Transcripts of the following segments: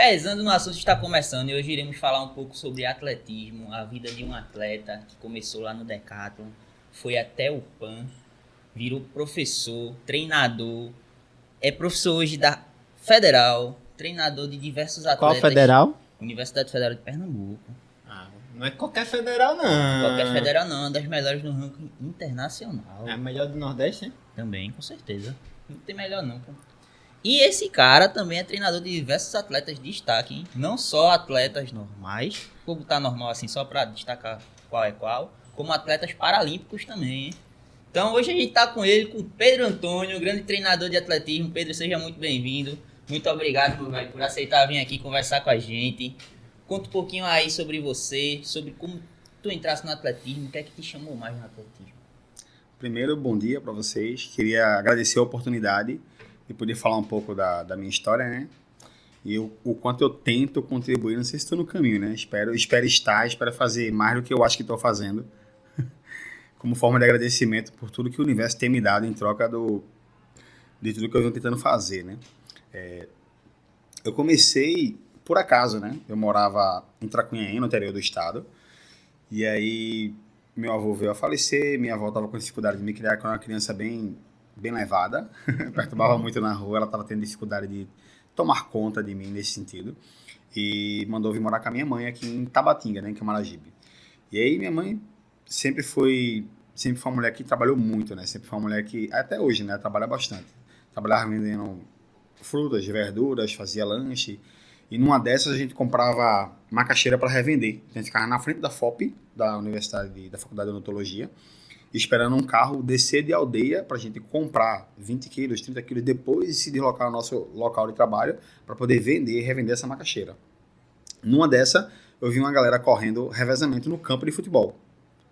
Pesando no assunto está começando e hoje iremos falar um pouco sobre atletismo, a vida de um atleta que começou lá no Decathlon, foi até o PAN, virou professor, treinador, é professor hoje da Federal, treinador de diversos Qual atletas, federal? Universidade Federal de Pernambuco. Ah, não é qualquer federal, não. Qualquer federal não, uma das melhores no ranking internacional. É a melhor do Nordeste, hein? Também, com certeza. Não tem melhor não, pô. E esse cara também é treinador de diversos atletas de destaque, hein? Não só atletas normais, como tá normal assim, só pra destacar qual é qual, como atletas paralímpicos também, hein? Então hoje a gente tá com ele, com o Pedro Antônio, grande treinador de atletismo. Pedro, seja muito bem-vindo. Muito obrigado, meu velho, por aceitar vir aqui conversar com a gente. Conta um pouquinho aí sobre você, sobre como tu entrasse no atletismo, o que é que te chamou mais no atletismo? Primeiro, bom dia para vocês. Queria agradecer a oportunidade de poder falar um pouco da minha história, né? E o quanto eu tento contribuir, não sei se estou no caminho, né? Espero fazer mais do que eu acho que estou fazendo, como forma de agradecimento por tudo que o universo tem me dado em troca de tudo que eu venho tentando fazer, né? Eu comecei por acaso, né? Eu morava em Tracunhaém, no interior do estado, e aí meu avô veio a falecer, minha avó estava com dificuldade de me criar, que eu era uma criança bem levada, perturbava muito na rua, ela estava tendo dificuldade de tomar conta de mim nesse sentido, e mandou vir morar com a minha mãe aqui em Tabatinga, né, em Camaragibe. E aí minha mãe sempre foi uma mulher que trabalhou muito, né, sempre foi uma mulher que, até hoje, né, trabalha bastante. Trabalhava vendendo frutas, verduras, fazia lanche, e numa dessas a gente comprava macaxeira para revender. A gente ficava na frente da FOP, da Faculdade de Odontologia, esperando um carro descer de aldeia para a gente comprar 20 quilos, 30 quilos, depois se deslocar ao nosso local de trabalho para poder vender e revender essa macaxeira. Numa dessa, eu vi uma galera correndo revezamento no campo de futebol.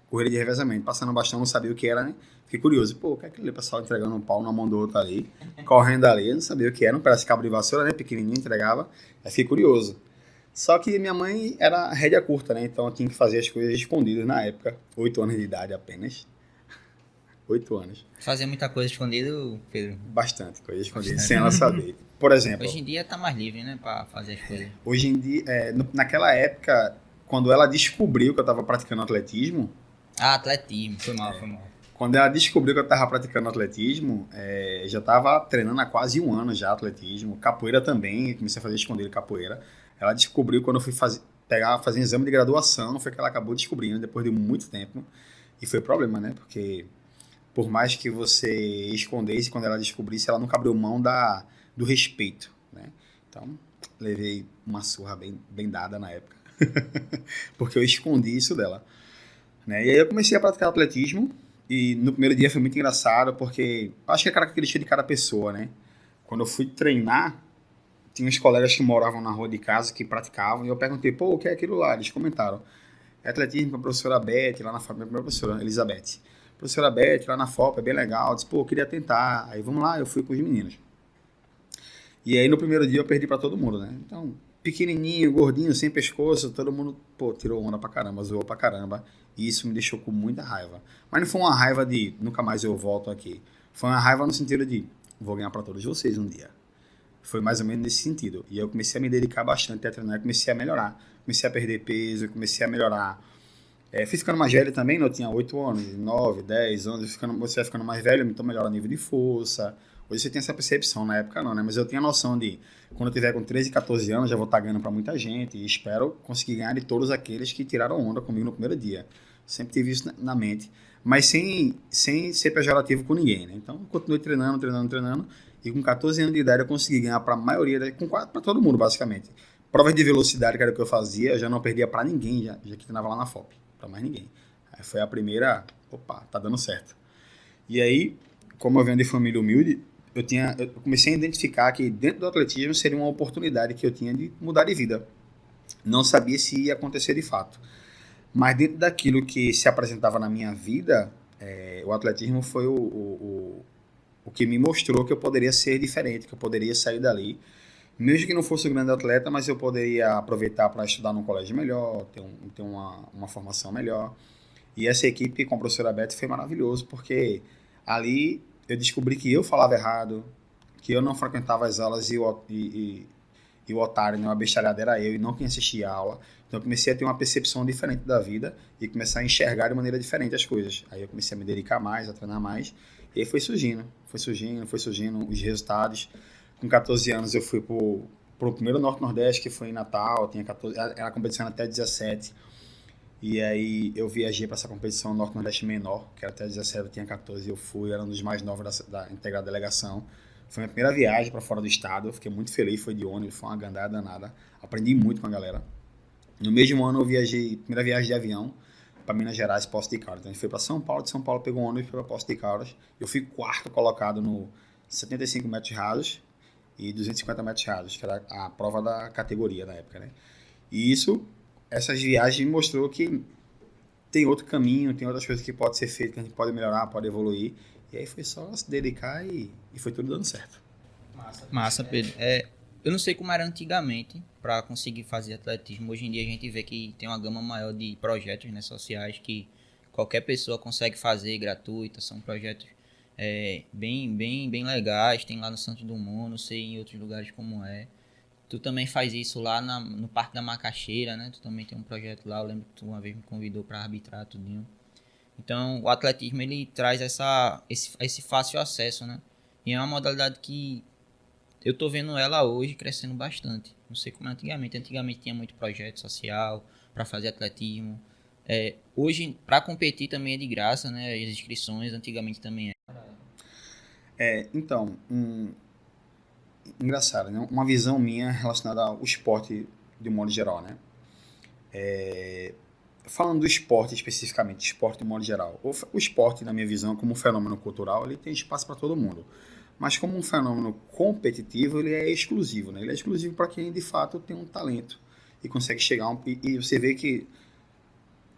Corrida de revezamento, passando o bastão, não sabia o que era, né? Fiquei curioso. Pô, o que é aquele pessoal entregando um pau na mão do outro ali, correndo ali, eu não sabia o que era, um pedaço de cabo de vassoura, né? Pequenininho, entregava. Aí fiquei curioso. Só que minha mãe era rédea curta, né? Então eu tinha que fazer as coisas escondidas na época. 8 anos de idade apenas. 8 anos. Fazia muita coisa escondida, Pedro? Bastante coisa escondida, sem ela saber. Por exemplo, Hoje em dia tá mais livre, né, pra fazer as coisas. hoje em dia, naquela época, quando ela descobriu que eu estava praticando atletismo, Ah, atletismo, foi mal, foi mal. quando ela descobriu que eu estava praticando atletismo, já estava treinando há quase um ano já atletismo, capoeira também, comecei a fazer escondido capoeira. Ela descobriu quando eu fui fazer exame de graduação, foi que ela acabou descobrindo depois de muito tempo. E foi problema, né? Porque por mais que você escondesse, quando ela descobrisse, ela nunca abriu mão do respeito, né? Então, levei uma surra bem dada na época, porque eu escondi isso dela, né? E aí eu comecei a praticar atletismo, e no primeiro dia foi muito engraçado, porque acho que é característica de cada pessoa, né? Quando eu fui treinar, tinha uns colegas que moravam na rua de casa que praticavam, e eu perguntei, pô, o que é aquilo lá? Eles comentaram, é atletismo com a professora Beth, lá na FOP, minha primeira professora, Elizabeth. Professora Beth, lá na FOP, é bem legal. Eu disse, pô, eu queria tentar. Aí vamos lá, eu fui com os meninos. E aí no primeiro dia eu perdi pra todo mundo, né? Então, pequenininho, gordinho, sem pescoço, todo mundo, pô, tirou onda pra caramba, zoou pra caramba. E isso me deixou com muita raiva. Mas não foi uma raiva de nunca mais eu volto aqui. Foi uma raiva no sentido de vou ganhar pra todos vocês um dia. Foi mais ou menos nesse sentido. E eu comecei a me dedicar bastante a treinar, comecei a melhorar. Comecei a perder peso, comecei a melhorar. Fui ficando mais velho também, né? Eu tinha 8 anos, 9, 10 anos, você vai ficando mais velho, então melhora o nível de força. Hoje você tem essa percepção, na época não, né? Mas eu tinha a noção de, quando eu tiver com 13, 14 anos, já vou estar ganhando para muita gente e espero conseguir ganhar de todos aqueles que tiraram onda comigo no primeiro dia. Sempre tive isso na mente, mas sem ser pejorativo com ninguém, né? Então, eu continuei treinando, e com 14 anos de idade eu consegui ganhar para a maioria, para todo mundo, basicamente. Provas de velocidade, que era o que eu fazia, eu já não perdia para ninguém, já que treinava lá na FOP. Pra mais ninguém. Aí foi a primeira, opa, tá dando certo. E aí, como eu venho de família humilde, eu comecei a identificar que dentro do atletismo seria uma oportunidade que eu tinha de mudar de vida. Não sabia se ia acontecer de fato. Mas dentro daquilo que se apresentava na minha vida, o atletismo foi o que me mostrou que eu poderia ser diferente, que eu poderia sair dali. Mesmo que não fosse um grande atleta, mas eu poderia aproveitar para estudar num colégio melhor, ter uma formação melhor. E essa equipe com a professora Beth foi maravilhoso, porque ali eu descobri que eu falava errado, que eu não frequentava as aulas e e o otário, né, o abestalhado era eu e não quem assistia a aula. Então eu comecei a ter uma percepção diferente da vida e começar a enxergar de maneira diferente as coisas. Aí eu comecei a me dedicar mais, a treinar mais, e aí foi surgindo os resultados. Com 14 anos eu fui pro primeiro Norte-Nordeste, que foi em Natal, tinha 14, era a competição até 17. E aí eu viajei para essa competição Norte-Nordeste menor, que era até 17, eu tinha 14, eu fui, era um dos mais novos da integrada delegação. Foi a minha primeira viagem para fora do estado, eu fiquei muito feliz, foi de ônibus, foi uma gandada danada. Aprendi muito com a galera. No mesmo ano eu viajei, primeira viagem de avião para Minas Gerais, Poços de Caldas. Então a gente foi para São Paulo, de São Paulo pegou um ônibus para Poços de Caldas. Eu fui quarto colocado no 75 metros rasos e 250 metros rasos, que era a prova da categoria na época, né? E essas viagens me mostrou que tem outro caminho, tem outras coisas que pode ser feito, que a gente pode melhorar, pode evoluir. E aí foi só se dedicar e foi tudo dando certo. Massa, Pedro. Eu não sei como era antigamente para conseguir fazer atletismo. Hoje em dia a gente vê que tem uma gama maior de projetos, né, sociais que qualquer pessoa consegue fazer gratuita. São projetos bem legais. Tem lá no Santos Dumont, não sei em outros lugares como é. Tu também faz isso lá no Parque da Macaxeira, né? Tu também tem um projeto lá. Eu lembro que tu uma vez me convidou para arbitrar tudinho. Então o atletismo ele traz esse fácil acesso, né? E é uma modalidade que eu tô vendo ela hoje crescendo bastante. Não sei como é antigamente. Antigamente tinha muito projeto social para fazer atletismo. Hoje, para competir também é de graça, né? As inscrições antigamente também Então, engraçado, né? Uma visão minha relacionada ao esporte de um modo geral, né? Falando do esporte especificamente, esporte de um modo geral. O esporte, na minha visão, como um fenômeno cultural, ele tem espaço para todo mundo. Mas como um fenômeno competitivo, ele é exclusivo, né? Ele é exclusivo para quem, de fato, tem um talento e consegue chegar... E você vê que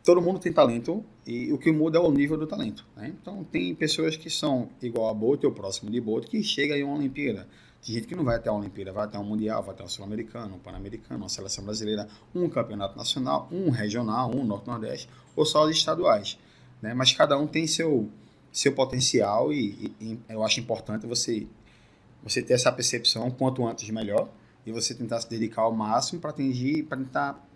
todo mundo tem talento e o que muda é o nível do talento, né? Então, tem pessoas que são igual a Bolt ou próximo de Bolt que chega em uma Olimpíada. Tem gente que não vai até a Olimpíada, vai até um Mundial, vai até um Sul-Americano, um Pan-Americano, uma Seleção Brasileira, um Campeonato Nacional, um Regional, um Norte-Nordeste ou só os estaduais, né? Mas cada um tem seu potencial e eu acho importante você ter essa percepção quanto antes melhor e você tentar se dedicar ao máximo para tentar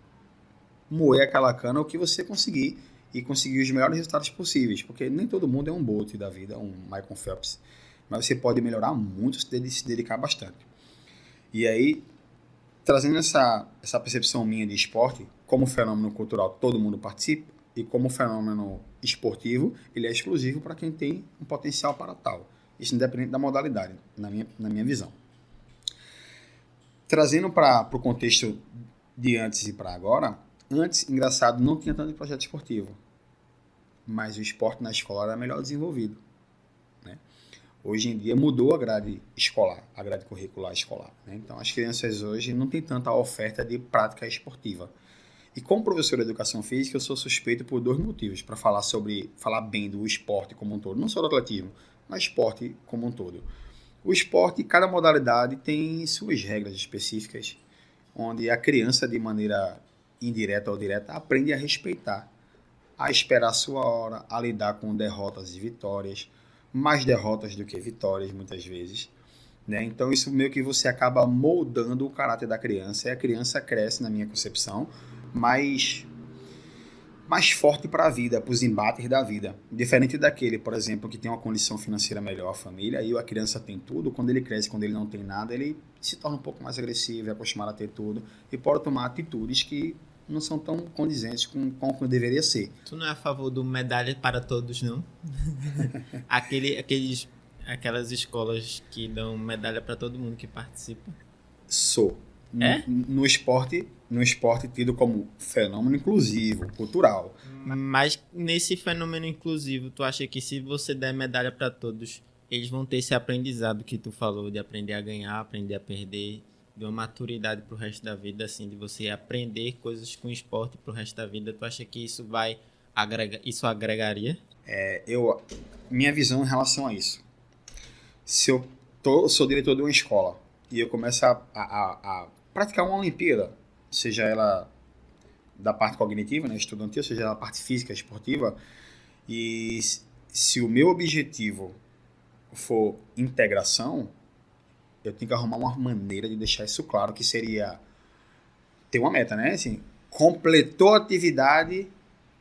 moer aquela cana o que você conseguir e conseguir os melhores resultados possíveis, porque nem todo mundo é um Bolt da vida, um Michael Phelps, mas você pode melhorar muito se dedicar bastante. E aí, trazendo essa percepção minha de esporte, como fenômeno cultural todo mundo participa, e como fenômeno esportivo, ele é exclusivo para quem tem um potencial para tal. Isso independente da modalidade, na minha visão. Trazendo para o contexto de antes e para agora, antes, engraçado, não tinha tanto projeto esportivo, mas o esporte na escola era melhor desenvolvido, né? Hoje em dia mudou a grade escolar, a grade curricular escolar, né? Então as crianças hoje não têm tanta oferta de prática esportiva. E como professor de educação física, eu sou suspeito por 2 motivos para falar bem do esporte como um todo, não só do atletismo, mas esporte como um todo. O esporte, cada modalidade tem suas regras específicas, onde a criança, de maneira indireta ou direta, aprende a respeitar, a esperar a sua hora, a lidar com derrotas e vitórias, mais derrotas do que vitórias, muitas vezes, né? Então, isso meio que você acaba moldando o caráter da criança, e a criança cresce, na minha concepção, mais forte para a vida, para os embates da vida. Diferente daquele, por exemplo, que tem uma condição financeira melhor, a família, e a criança tem tudo, quando ele cresce, quando ele não tem nada, ele se torna um pouco mais agressivo, é acostumado a ter tudo, e pode tomar atitudes que não são tão condizentes com como deveria ser. Tu não é a favor do medalha para todos, não? Aquelas escolas que dão medalha para todo mundo que participa. Sou. É? No esporte tido como fenômeno inclusivo, cultural. Mas nesse fenômeno inclusivo, tu acha que se você der medalha para todos, eles vão ter esse aprendizado que tu falou, de aprender a ganhar, aprender a perder, de uma maturidade pro resto da vida, assim, de você aprender coisas com esporte pro resto da vida? Tu acha que isso isso agregaria? Minha visão em relação a isso. Se eu sou diretor de uma escola e eu começo a praticar uma Olimpíada, seja ela da parte cognitiva, né, estudantil, seja ela da parte física, esportiva, e se o meu objetivo for integração, eu tenho que arrumar uma maneira de deixar isso claro, que seria ter uma meta, né? Assim, completou a atividade,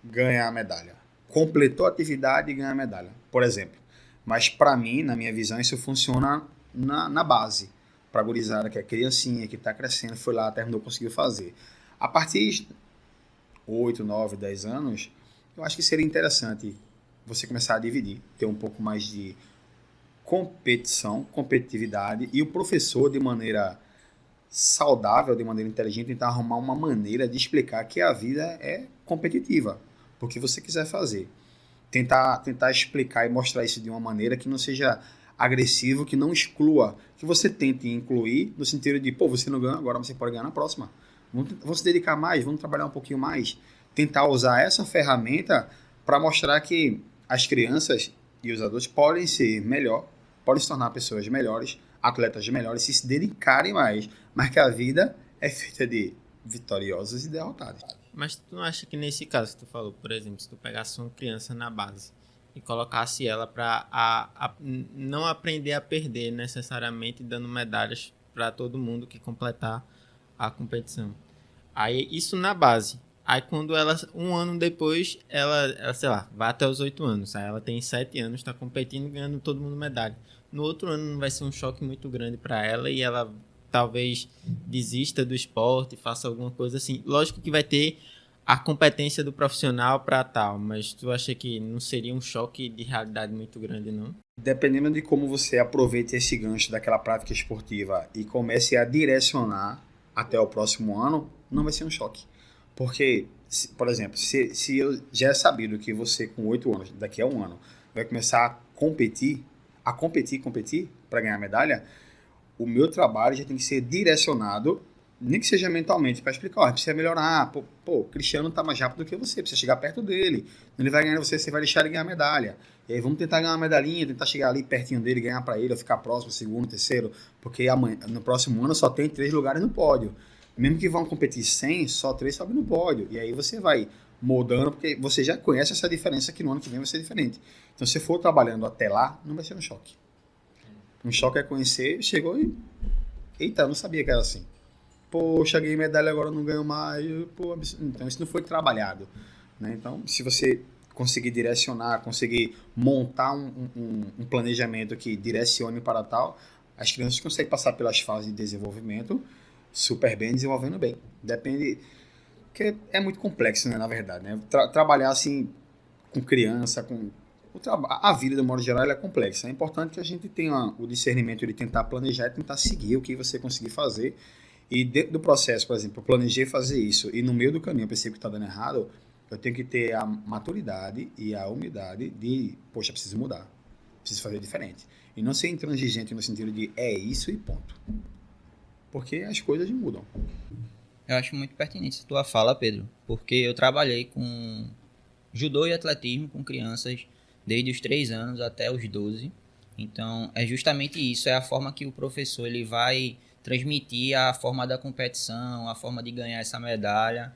ganha a medalha. Completou a atividade e ganha a medalha, por exemplo. Mas para mim, na minha visão, isso funciona na base. Para a gurizada, que é criancinha, que está crescendo, foi lá, terminou, conseguiu fazer. A partir de 8, 9, 10 anos, eu acho que seria interessante você começar a dividir, ter um pouco mais de competição, competitividade, e o professor, de maneira saudável, de maneira inteligente, tentar arrumar uma maneira de explicar que a vida é competitiva, porque você quiser fazer. Tentar explicar e mostrar isso de uma maneira que não seja agressivo, que não exclua, que você tente incluir no sentido de, pô, você não ganha agora, você pode ganhar na próxima. Vamos se dedicar mais, vamos trabalhar um pouquinho mais. Tentar usar essa ferramenta para mostrar que as crianças e os adultos podem ser melhor, podem se tornar pessoas melhores, atletas melhores, se dedicarem mais, mas que a vida é feita de vitoriosos e derrotados. Mas tu não acha que nesse caso que tu falou, por exemplo, se tu pegasse uma criança na base e colocasse ela para não aprender a perder necessariamente, dando medalhas para todo mundo que completar a competição. Aí isso na base. Aí quando ela, um ano depois, ela sei lá, vai até os 8 anos. Aí ela tem 7 anos, está competindo, ganhando todo mundo medalha. No outro ano não vai ser um choque muito grande para ela e ela talvez desista do esporte, faça alguma coisa assim. Lógico que vai ter a competência do profissional para tal, mas tu acha que não seria um choque de realidade muito grande, não? Dependendo de como você aproveite esse gancho daquela prática esportiva e comece a direcionar até o próximo ano, não vai ser um choque. Porque, por exemplo, se eu já é sabido que você com 8 anos, daqui a um ano, vai começar a competir para ganhar medalha, o meu trabalho já tem que ser direcionado, nem que seja mentalmente, para explicar, ó, precisa melhorar, pô, o Cristiano tá mais rápido do que você, precisa chegar perto dele, ele vai ganhar você vai deixar ele ganhar a medalha, e aí vamos tentar ganhar uma medalhinha, tentar chegar ali pertinho dele, ganhar para ele, ou ficar próximo, segundo, terceiro, porque amanhã, no próximo ano só tem 3 lugares no pódio, mesmo que vão competir 100, só 3 sobem no pódio, e aí você vai moldando, porque você já conhece essa diferença que no ano que vem vai ser diferente, então se for trabalhando até lá, não vai ser um choque. Um choque é conhecer, chegou e... Eita, não sabia que era assim. Poxa, ganhei medalha, agora não ganho mais. Pô, então, isso não foi trabalhado. Né? Então, se você conseguir direcionar, conseguir montar um planejamento que direcione para tal, as crianças conseguem passar pelas fases de desenvolvimento super bem, desenvolvendo bem. Depende... Porque é muito complexo, né, na verdade. Né? Trabalhar assim com criança, com... A vida, de modo geral, ela é complexa. É importante que a gente tenha o discernimento de tentar planejar e tentar seguir o que você conseguir fazer. E dentro do processo, por exemplo, eu planejei fazer isso e no meio do caminho eu percebo que está dando errado, eu tenho que ter a maturidade e a humildade de, poxa, preciso mudar, preciso fazer diferente. E não ser intransigente no sentido de é isso e ponto. Porque as coisas mudam. Eu acho muito pertinente a tua fala, Pedro, porque eu trabalhei com judô e atletismo com crianças desde os 3 anos até os 12. Então, é justamente isso, é a forma que o professor ele vai transmitir a forma da competição, a forma de ganhar essa medalha.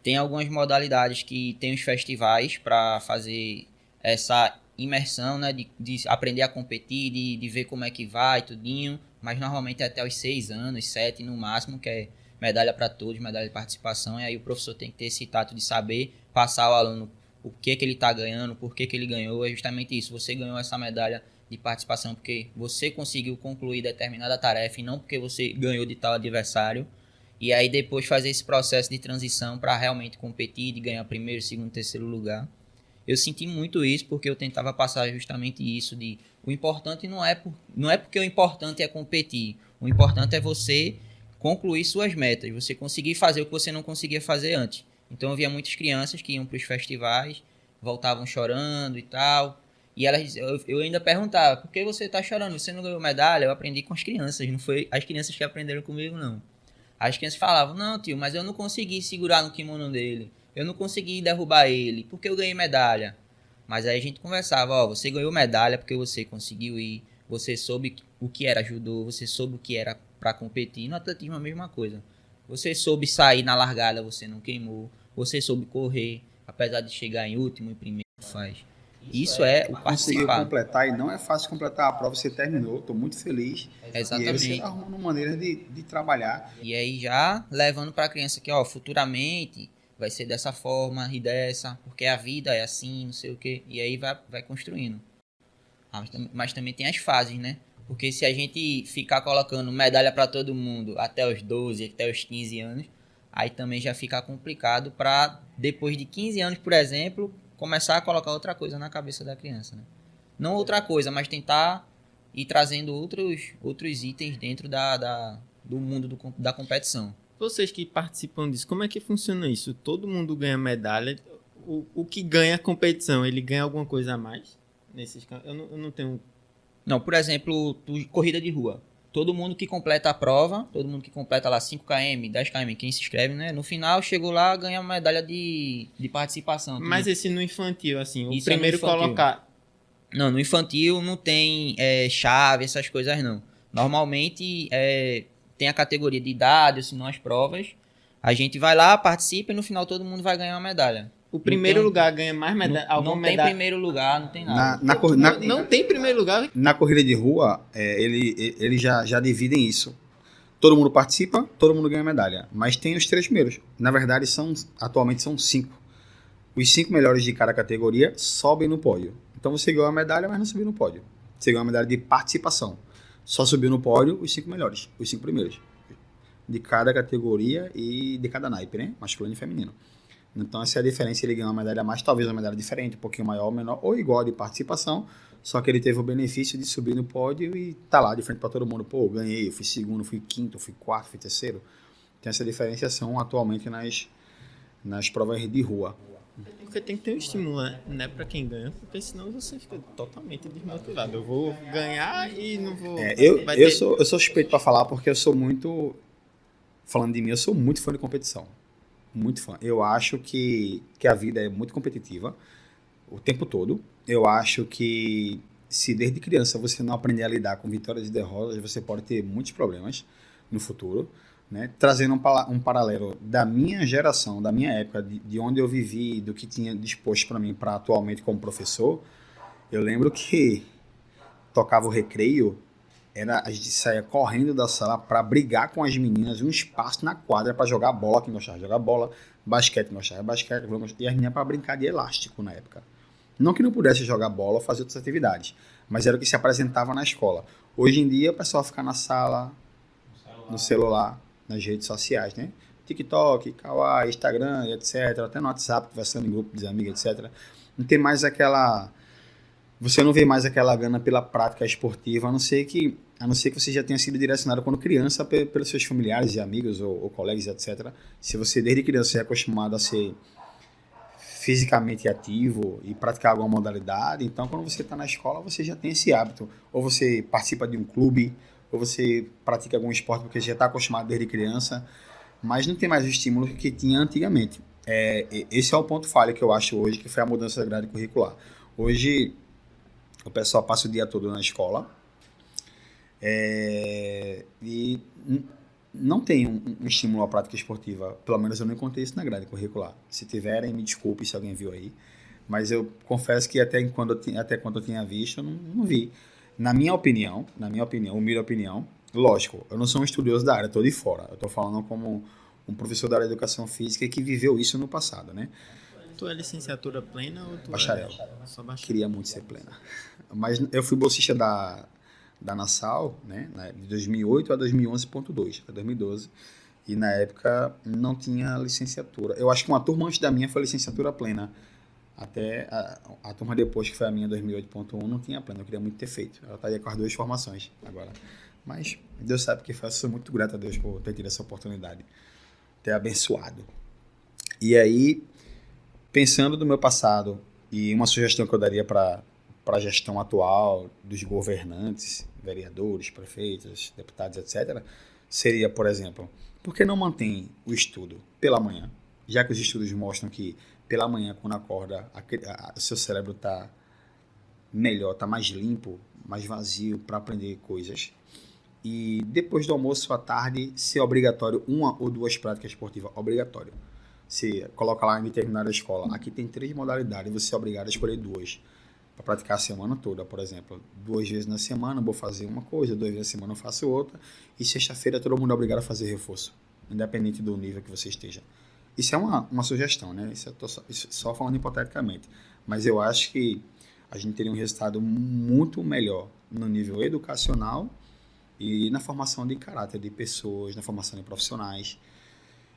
Tem algumas modalidades que tem os festivais para fazer essa imersão, né, de aprender a competir, de ver como é que vai, tudinho, mas normalmente é até os 6 anos, 7 no máximo, que é medalha para todos, medalha de participação, e aí o professor tem que ter esse tato de saber passar ao aluno o que ele está ganhando, por que ele ganhou, é justamente isso, você ganhou essa medalha de participação porque você conseguiu concluir determinada tarefa e não porque você ganhou de tal adversário, e aí depois fazer esse processo de transição para realmente competir, de ganhar primeiro, segundo, terceiro lugar. Eu senti muito isso porque eu tentava passar justamente isso de o importante não é porque o importante é competir, o importante é você concluir suas metas, você conseguir fazer o que você não conseguia fazer antes. Então eu via muitas crianças que iam para os festivais, voltavam chorando e tal, e eu ainda perguntava, por que você tá chorando? Você não ganhou medalha? Eu aprendi com as crianças, não foi as crianças que aprenderam comigo, não. As crianças falavam, não tio, mas eu não consegui segurar no kimono dele, eu não consegui derrubar ele, porque eu ganhei medalha. Mas aí a gente conversava, ó, você ganhou medalha porque você conseguiu ir, você soube o que era judô, você soube o que era para competir, no atletismo é a mesma coisa. Você soube sair na largada, você não queimou, você soube correr, apesar de chegar em último e primeiro, faz. Isso é o Conseguiu participar. completar, e não é fácil completar a prova, você terminou, estou muito feliz. E aí você Exatamente. está arrumando maneiras de trabalhar. E aí já levando para a criança que, ó, futuramente vai ser dessa forma e dessa, porque a vida é assim, não sei o quê. E aí vai construindo. Mas também tem as fases, né? Porque se a gente ficar colocando medalha para todo mundo até os 12, até os 15 anos, aí também já fica complicado para depois de 15 anos, por exemplo, começar a colocar outra coisa na cabeça da criança, né? Não outra coisa, mas tentar ir trazendo outros itens dentro do mundo da competição. Vocês que participam disso, como é que funciona isso? Todo mundo ganha medalha. O que ganha a competição, ele ganha alguma coisa a mais? Eu não tenho... Não, por exemplo, corrida de rua. Todo mundo que completa a prova, todo mundo que completa lá 5km, 10km, quem se inscreve, né? No final, chegou lá, ganha uma medalha de participação. Mas esse no infantil, assim, o Isso é no primeiro infantil. colocar... Não, no infantil não tem chave, essas coisas não. Normalmente tem a categoria de idade, ou se não as provas. A gente vai lá, participa e no final todo mundo vai ganhar uma medalha. O primeiro Não tem- lugar ganha mais medalha? Não tem primeiro lugar, não tem nada. Não tem primeiro lugar? Na corrida de rua, eles já dividem isso. Todo mundo participa, todo mundo ganha medalha. Mas tem os 3 primeiros. Na verdade, atualmente são 5. Os 5 melhores de cada categoria sobem no pódio. Então você ganhou a medalha, mas não subiu no pódio. Você ganhou a medalha de participação. Só subiu no pódio os 5 melhores, os 5 primeiros. De cada categoria e de cada naipe, né? Masculino e feminino. Então essa é a diferença, ele ganhou uma medalha a mais, talvez uma medalha diferente, um pouquinho maior ou menor, ou igual de participação, só que ele teve o benefício de subir no pódio e tá lá de frente para todo mundo. Pô, eu ganhei, eu fui segundo, fui quinto, fui quarto, fui terceiro. Tem essa diferenciação atualmente nas provas de rua. Porque tem que ter um estímulo, né? Pra quem ganha, porque senão você fica totalmente desmotivado. Eu vou ganhar e não vou... Eu sou suspeito para falar porque eu sou muito... Falando de mim, eu sou muito fã de competição. Muito fã. Eu acho que a vida é muito competitiva o tempo todo. Eu acho que se desde criança você não aprender a lidar com vitórias e derrotas, você pode ter muitos problemas no futuro, né? Trazendo um paralelo da minha geração, da minha época, de onde eu vivi, do que tinha disposto para mim para atualmente como professor, eu lembro que tocava o recreio, a gente saía correndo da sala para brigar com as meninas, um espaço na quadra para jogar bola, quem gostava de jogar bola, basquete, quem gostava de basquete, e as meninas para brincar de elástico na época. Não que não pudesse jogar bola ou fazer outras atividades, mas era o que se apresentava na escola. Hoje em dia o pessoal fica na sala, no celular, nas redes sociais, né? TikTok, Kawaii, Instagram, etc. Até no WhatsApp, conversando em grupo de amigos, etc. Não tem mais aquela... Você não vê mais aquela gana pela prática esportiva, a não ser que você já tenha sido direcionado quando criança pelos seus familiares e amigos ou colegas, etc. Se você desde criança é acostumado a ser fisicamente ativo e praticar alguma modalidade, então quando você está na escola você já tem esse hábito. Ou você participa de um clube, ou você pratica algum esporte porque já está acostumado desde criança, mas não tem mais o estímulo que tinha antigamente. Esse é o ponto falho que eu acho hoje, que foi a mudança da grade curricular. Hoje o pessoal passa o dia todo na escola e não tem um estímulo à prática esportiva. Pelo menos eu não encontrei isso na grade curricular. Se tiverem, me desculpe se alguém viu aí. Mas eu confesso que até quando eu tinha visto, eu não vi. Na minha opinião, humilde opinião, lógico, eu não sou um estudioso da área, estou de fora. Eu estou falando como um professor da área de educação física que viveu isso no passado, né? Tu é licenciatura plena ou tu bacharel? Só bacharel. Queria muito ser plena. Mas eu fui bolsista da Nassau, né, de 2008 a 2011.2, a 2012. E na época não tinha licenciatura. Eu acho que uma turma antes da minha foi licenciatura plena. Até a turma depois, que foi a minha, 2008.1, não tinha plena. Eu queria muito ter feito. Eu estaria com as 2 formações agora. Mas Deus sabe que eu sou muito grato a Deus por ter tido essa oportunidade. Ter abençoado. E aí, pensando no meu passado, e uma sugestão que eu daria para a gestão atual dos governantes, vereadores, prefeitos, deputados, etc., seria, por exemplo, por que não mantém o estudo pela manhã? Já que os estudos mostram que pela manhã, quando acorda, o seu cérebro está melhor, está mais limpo, mais vazio para aprender coisas. E depois do almoço à tarde, ser obrigatório 1 ou 2 práticas esportivas, obrigatório. Você coloca lá em determinada escola, aqui tem 3 modalidades, você é obrigado a escolher 2. para praticar a semana toda, por exemplo. 2 vezes na semana eu vou fazer uma coisa, 2 vezes na semana eu faço outra, e sexta-feira todo mundo é obrigado a fazer reforço, independente do nível que você esteja. Isso é uma sugestão, né? Isso só falando hipoteticamente. Mas eu acho que a gente teria um resultado muito melhor no nível educacional e na formação de caráter de pessoas, na formação de profissionais.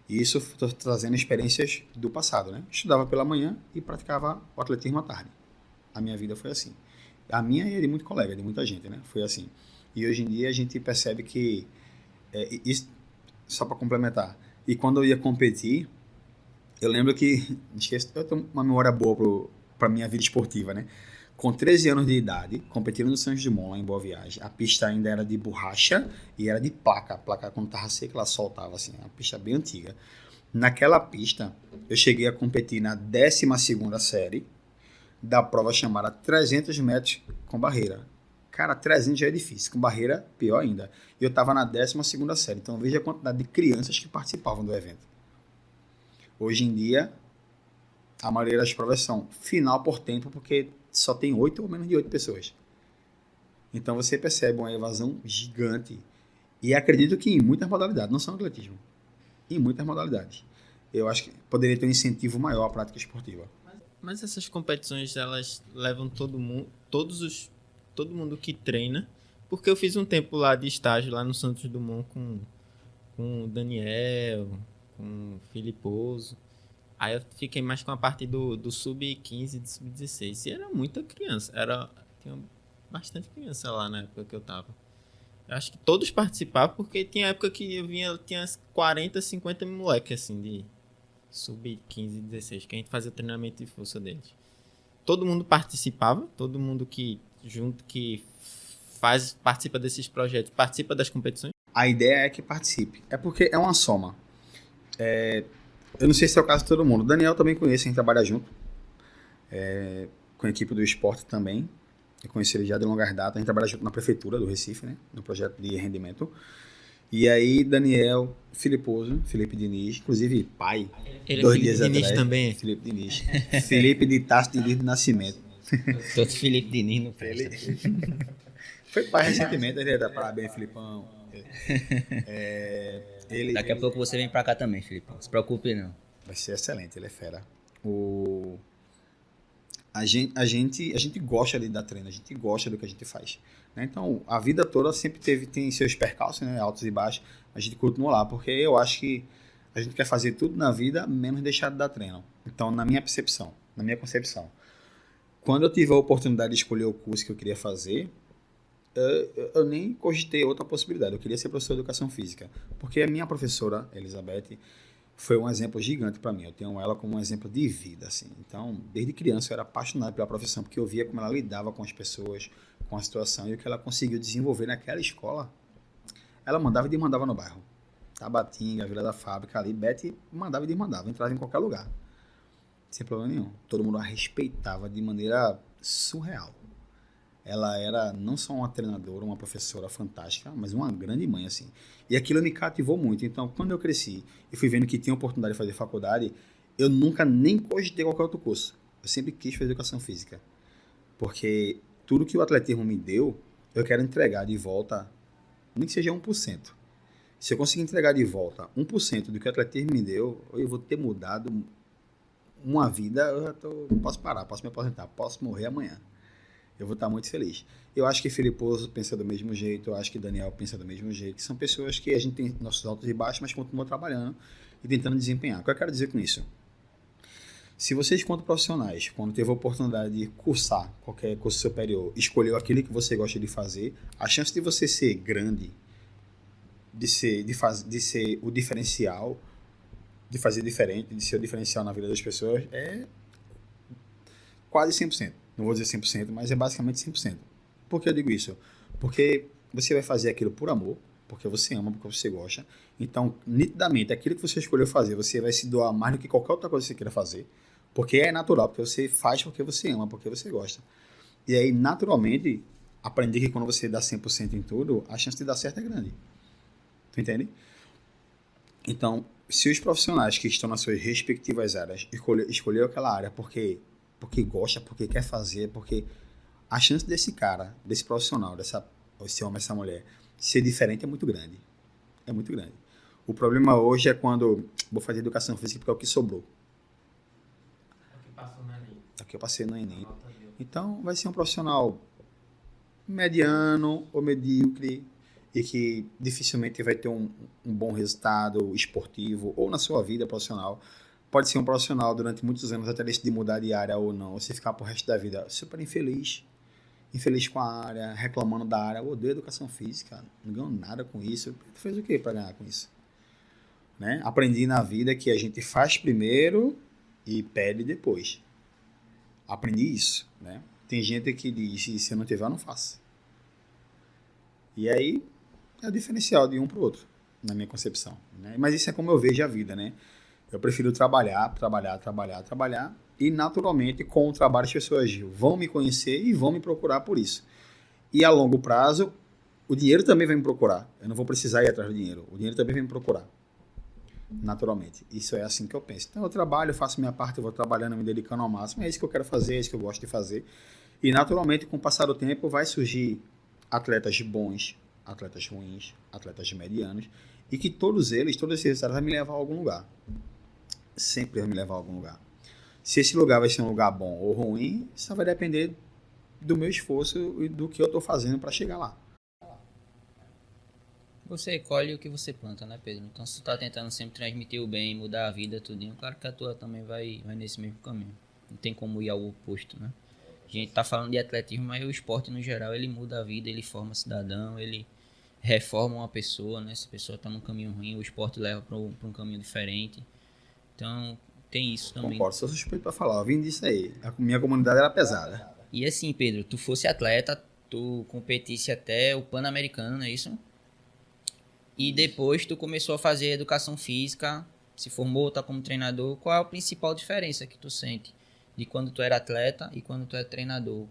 E isso estou trazendo experiências do passado, né? Estudava pela manhã e praticava o atletismo à tarde. A minha vida foi assim. A minha e a de muito colega, de muita gente, né? Foi assim. E hoje em dia a gente percebe que... isso, só para complementar. E quando eu ia competir, eu lembro que... Esqueço, eu tenho uma memória boa para minha vida esportiva, né? Com 13 anos de idade, competindo no Santos Dumont, lá em Boa Viagem. A pista ainda era de borracha e era de placa. A placa, quando estava seca, ela soltava, assim. Uma pista bem antiga. Naquela pista, eu cheguei a competir na 12ª série da prova chamada 300 metros com barreira. Cara, 300 já é difícil. Com barreira, pior ainda. E eu estava na 12ª série. Então, veja a quantidade de crianças que participavam do evento. Hoje em dia, a maioria das provas são final por tempo, porque só tem 8 ou menos de 8 pessoas. Então você percebe uma evasão gigante. E acredito que em muitas modalidades, não só no atletismo, em muitas modalidades. Eu acho que poderia ter um incentivo maior à prática esportiva. Mas essas competições, elas levam todo mundo que treina, porque eu fiz um tempo lá de estágio lá no Santos Dumont com o Daniel, com o Filiposo. Aí eu fiquei mais com a parte do sub-15 e do sub-16. E era muita criança. Tinha bastante criança lá na época que eu tava. Eu acho que todos participavam, porque tinha época que tinha 40, 50 moleques, assim, de sub-15 e 16, que a gente fazia treinamento de força deles. Todo mundo participava, todo mundo que participa desses projetos, participa das competições. A ideia é que participe. É porque é uma soma. Eu não sei se é o caso de todo mundo. O Daniel também conhece, a gente trabalha junto. Com a equipe do esporte também. Eu conheci ele já de longas datas. A gente trabalha junto na prefeitura do Recife, né? No projeto de rendimento. E aí, Daniel, Felipe Diniz, inclusive pai. Ele 2 é dias Felipe Diniz atrás. também. Felipe Diniz. Felipe de Tasso Diniz de Nascimento. Todo Felipe Diniz não presta. Foi pai recentemente, ele dá parabéns, Filipão. Daqui a pouco você vem pra cá também, Felipe. Não se preocupe, não. Vai ser excelente, ele é fera. A gente gosta de dar treino, a gente gosta do que a gente faz. Né? Então, a vida toda sempre tem seus percalços, né? Altos e baixos. A gente continua lá, porque eu acho que a gente quer fazer tudo na vida, menos deixar de dar treino. Então, na minha concepção, quando eu tive a oportunidade de escolher o curso que eu queria fazer, eu nem cogitei outra possibilidade. Eu queria ser professor de educação física, porque a minha professora, Elizabeth, foi um exemplo gigante para mim. Eu tenho ela como um exemplo de vida, assim. Então, desde criança eu era apaixonado pela profissão, porque eu via como ela lidava com as pessoas, com a situação, e o que ela conseguiu desenvolver naquela escola. Ela mandava e desmandava no bairro. Tabatinga, Vila da Fábrica ali, Beth mandava e desmandava, entrava em qualquer lugar. Sem problema nenhum. Todo mundo a respeitava de maneira surreal. Ela era não só uma treinadora, uma professora fantástica, mas uma grande mãe, assim. E aquilo me cativou muito. Então, quando eu cresci e fui vendo que tinha oportunidade de fazer faculdade, eu nunca nem cogitei qualquer outro curso. Eu sempre quis fazer educação física. Porque tudo que o atletismo me deu, eu quero entregar de volta, nem que seja 1%. Se eu conseguir entregar de volta 1% do que o atletismo me deu, eu vou ter mudado uma vida. Posso parar, posso me aposentar, posso morrer amanhã. Eu vou estar muito feliz. Eu acho que Filiposo pensa do mesmo jeito, eu acho que Daniel pensa do mesmo jeito. São pessoas que a gente tem nossos altos e baixos, mas continuam trabalhando e tentando desempenhar. O que eu quero dizer com isso? Se vocês, quanto profissionais, quando teve a oportunidade de cursar qualquer curso superior, escolheu aquilo que você gosta de fazer, a chance de você ser grande, de ser o diferencial, de fazer diferente, de ser o diferencial na vida das pessoas, é quase 100%. Não vou dizer 100%, mas é basicamente 100%. Por que eu digo isso? Porque você vai fazer aquilo por amor, porque você ama, porque você gosta. Então, nitidamente, aquilo que você escolheu fazer, você vai se doar mais do que qualquer outra coisa que você queira fazer. Porque é natural, porque você faz porque você ama, porque você gosta. E aí, naturalmente, aprender que quando você dá 100% em tudo, a chance de dar certo é grande. Tu entende? Então, se os profissionais que estão nas suas respectivas áreas escolheram aquela área porque gosta, porque quer fazer, porque a chance desse cara, desse profissional, esse homem, essa mulher, ser diferente é muito grande. É muito grande. O problema hoje é quando vou fazer educação física porque é o que sobrou. É o que passou no Enem. É o que eu passei no Enem. Nota deu. Então, vai ser um profissional mediano ou medíocre e que dificilmente vai ter um bom resultado esportivo ou na sua vida profissional. Pode ser um profissional durante muitos anos até decidir mudar de área ou não, você ficar pro resto da vida super infeliz com a área, reclamando da área. Eu odeio educação física, não ganho nada com isso. Tu fez o que para ganhar com isso? Né? Aprendi na vida que a gente faz primeiro e pede depois. Aprendi isso, né? Tem gente que diz, se eu não tiver, eu não faço. E aí, é o diferencial de um para o outro, na minha concepção. Né? Mas isso é como eu vejo a vida, né? Eu prefiro trabalhar, e naturalmente, com o trabalho, as pessoas vão me conhecer e vão me procurar por isso. E a longo prazo, o dinheiro também vai me procurar. Eu não vou precisar ir atrás do dinheiro. O dinheiro também vai me procurar. Naturalmente. Isso é assim que eu penso. Então eu trabalho, faço minha parte, eu vou trabalhando, me dedicando ao máximo. É isso que eu quero fazer, é isso que eu gosto de fazer. E naturalmente, com o passar do tempo, vai surgir atletas bons, atletas ruins, atletas medianos, e que todos esses resultados vão me levar a algum lugar. Sempre vai me levar a algum lugar. Se esse lugar vai ser um lugar bom ou ruim, isso vai depender do meu esforço e do que eu estou fazendo para chegar lá. Você colhe o que você planta, né, Pedro? Então, se tu tá tentando sempre transmitir o bem, mudar a vida, tudinho, claro que a tua também vai nesse mesmo caminho. Não tem como ir ao oposto, né? A gente tá falando de atletismo, mas o esporte, no geral, ele muda a vida, ele forma cidadão, ele reforma uma pessoa, né? Se a pessoa tá num caminho ruim, o esporte leva pra um caminho diferente. Então, tem isso também. Concordo, sou suspeito para falar. Eu vim disso aí. A minha comunidade era pesada. E assim, Pedro, tu fosse atleta, tu competisse até o Pan-Americano, não é isso? E depois tu começou a fazer educação física, se formou, tá como treinador. Qual é a principal diferença que tu sente de quando tu era atleta e quando tu é treinador? O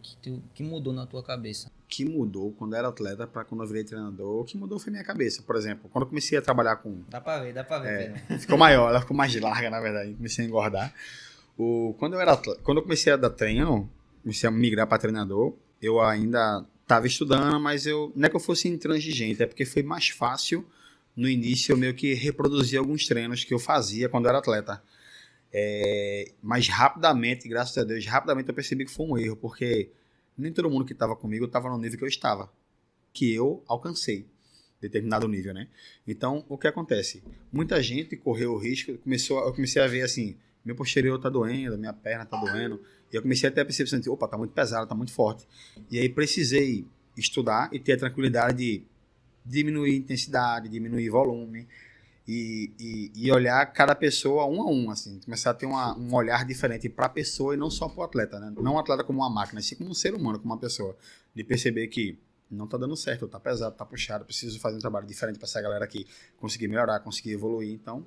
que mudou na tua cabeça? O que mudou quando eu era atleta para quando eu virei treinador, o que mudou foi minha cabeça. Por exemplo, quando eu comecei a trabalhar com... Dá pra ver, Pedro. Ficou maior, ela ficou mais larga, na verdade. Comecei a engordar. Quando eu comecei a dar treino, comecei a migrar para treinador, eu ainda estava estudando, mas não é que eu fosse intransigente, é porque foi mais fácil no início eu meio que reproduzir alguns treinos que eu fazia quando eu era atleta. Mas rapidamente, graças a Deus, eu percebi que foi um erro, porque nem todo mundo que estava comigo estava no nível que eu estava, que eu alcancei determinado nível, né? Então, o que acontece? Muita gente correu o risco, eu comecei a ver assim, meu posterior tá doendo, minha perna tá doendo, e eu comecei até a perceber assim, opa, tá muito pesado, tá muito forte. E aí precisei estudar e ter a tranquilidade de diminuir intensidade, diminuir volume e olhar cada pessoa um a um, assim, começar a ter um olhar diferente para a pessoa e não só para o atleta, né? Não o atleta como uma máquina, assim como um ser humano, como uma pessoa, de perceber que não tá dando certo, tá pesado, tá puxado, preciso fazer um trabalho diferente para essa galera aqui conseguir melhorar, conseguir evoluir. Então,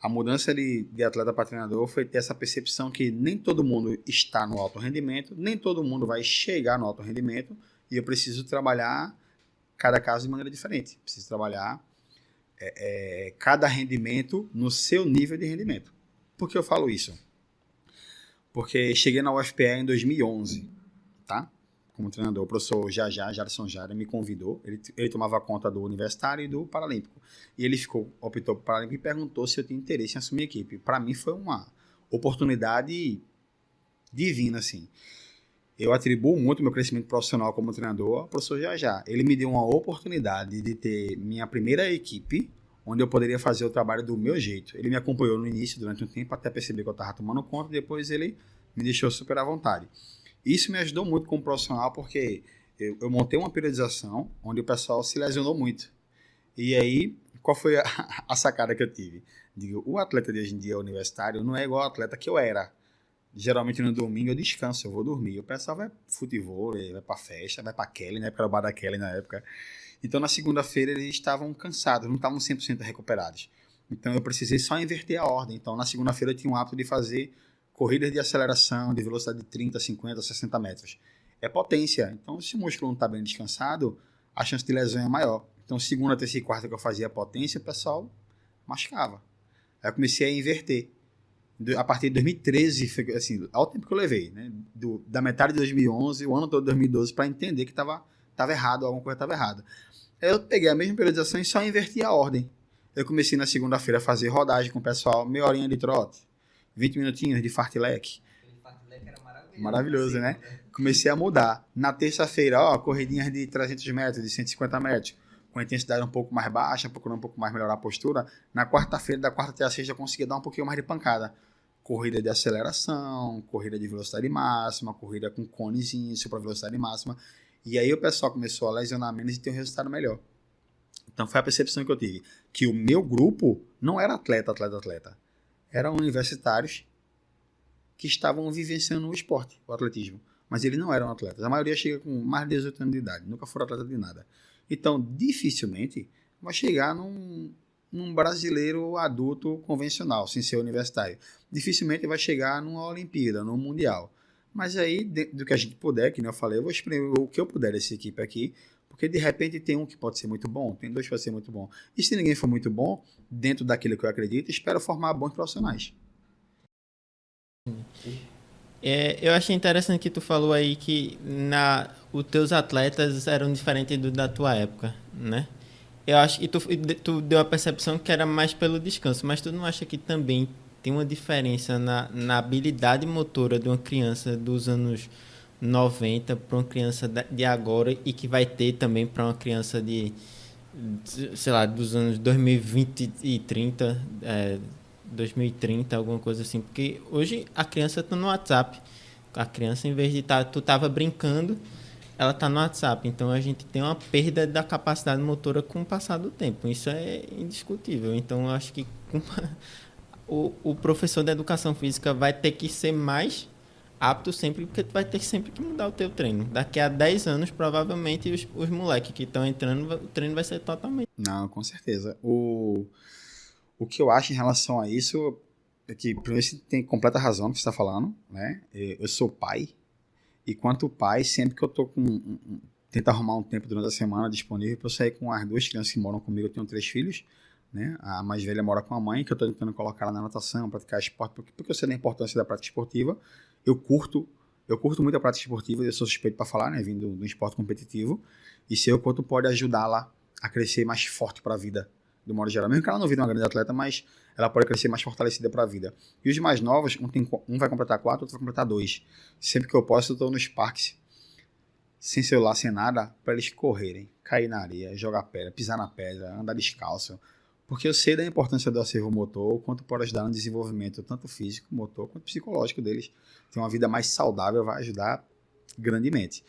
a mudança de atleta para treinador foi ter essa percepção que nem todo mundo está no alto rendimento, nem todo mundo vai chegar no alto rendimento, e eu preciso trabalhar cada caso de maneira diferente. Preciso trabalhar cada rendimento no seu nível de rendimento. Por que eu falo isso? Porque cheguei na UFPE em 2011, tá? Como treinador, o professor Jarson Jara me convidou. Ele tomava conta do universitário e do paralímpico. E ele optou por paralímpico e perguntou se eu tinha interesse em assumir a equipe. Para mim foi uma oportunidade divina, assim. Eu atribuo muito meu crescimento profissional como treinador ao professor Jajá. Ele me deu uma oportunidade de ter minha primeira equipe, onde eu poderia fazer o trabalho do meu jeito. Ele me acompanhou no início, durante um tempo, até perceber que eu estava tomando conta, depois ele me deixou super à vontade. Isso me ajudou muito como profissional, porque eu montei uma periodização onde o pessoal se lesionou muito. E aí, qual foi a sacada que eu tive? Digo, o atleta de hoje em dia universitário não é igual ao atleta que eu era. Geralmente no domingo eu descanso, eu vou dormir. O pessoal vai pro futebol, vai pra festa, vai pra Kelly, né? Porque era o bar da Kelly na época. Então na segunda-feira eles estavam cansados, não estavam 100% recuperados. Então eu precisei só inverter a ordem. Então na segunda-feira eu tinha o hábito de fazer corridas de aceleração, de velocidade de 30, 50, 60 metros. É potência. Então se o músculo não está bem descansado, a chance de lesão é maior. Então segunda, terça e quarta que eu fazia potência, o pessoal machucava. Aí eu comecei a inverter. A partir de 2013, assim, ao tempo que eu levei, né? Da metade de 2011, o ano todo de 2012, para entender que tava errado, alguma coisa estava errada. Aí eu peguei a mesma periodização e só inverti a ordem. Eu comecei na segunda-feira a fazer rodagem com o pessoal, meia horinha de trote, 20 minutinhos de fartlek. Aquele fartlek era maravilhoso. Maravilhoso, né? Comecei a mudar. Na terça-feira, corridinhas de 300 metros, de 150 metros, com a intensidade um pouco mais baixa, procurando um pouco mais melhorar a postura. Na quarta-feira, da quarta até a sexta, eu conseguia dar um pouquinho mais de pancada. Corrida de aceleração, corrida de velocidade máxima, corrida com conezinho, super velocidade máxima. E aí o pessoal começou a lesionar menos e ter um resultado melhor. Então foi a percepção que eu tive. Que o meu grupo não era atleta. Eram universitários que estavam vivenciando o esporte, o atletismo. Mas eles não eram atletas. A maioria chega com mais de 18 anos de idade. Nunca foram atleta de nada. Então, dificilmente, vai chegar num brasileiro adulto convencional, sem ser universitário. Dificilmente vai chegar numa Olimpíada, num Mundial. Mas aí, do que a gente puder, que nem eu falei, eu vou exprimir o que eu puder dessa equipe aqui, porque de repente tem um que pode ser muito bom, tem dois que pode ser muito bom. E se ninguém for muito bom, dentro daquilo que eu acredito, espero formar bons profissionais. Eu achei interessante que tu falou aí que os teus atletas eram diferentes da tua época, né? Eu acho que tu deu a percepção que era mais pelo descanso, mas tu não acha que também tem uma diferença na habilidade motora de uma criança dos anos 90 para uma criança de agora e que vai ter também para uma criança sei lá, dos anos 2020 e 30, 2030, alguma coisa assim? Porque hoje a criança está no WhatsApp. A criança, em vez de tu tava brincando, ela está no WhatsApp. Então a gente tem uma perda da capacidade motora com o passar do tempo. Isso é indiscutível. Então eu acho que o professor da educação física vai ter que ser mais apto sempre, porque tu vai ter sempre que mudar o teu treino. Daqui a 10 anos, provavelmente, os moleques que estão entrando, o treino vai ser totalmente... Não, com certeza. O que eu acho em relação a isso é que, primeiro, você tem completa razão no que você está falando, né? Eu sou pai, e quanto pai, sempre que eu tô tento arrumar um tempo durante a semana disponível para eu sair com as duas crianças que moram comigo. Eu tenho 3 filhos, né? A mais velha mora com a mãe, que eu estou tentando colocar ela na natação, praticar esporte, porque eu sei da importância da prática esportiva. Eu curto muito a prática esportiva, eu sou suspeito para falar, né? Vindo do esporte competitivo, e sei o quanto pode ajudá-la a crescer mais forte para a vida, do modo geral. Mesmo que ela não vire uma grande atleta, mas ela pode crescer mais fortalecida para a vida. E os mais novos, um vai completar 4, outro vai completar 2. Sempre que eu posso, eu estou nos parques, sem celular, sem nada, para eles correrem, cair na areia, jogar pedra, pisar na pedra, andar descalço. Porque eu sei da importância do acervo motor, o quanto pode ajudar no desenvolvimento tanto físico, motor, quanto psicológico deles. Ter uma vida mais saudável vai ajudar grandemente.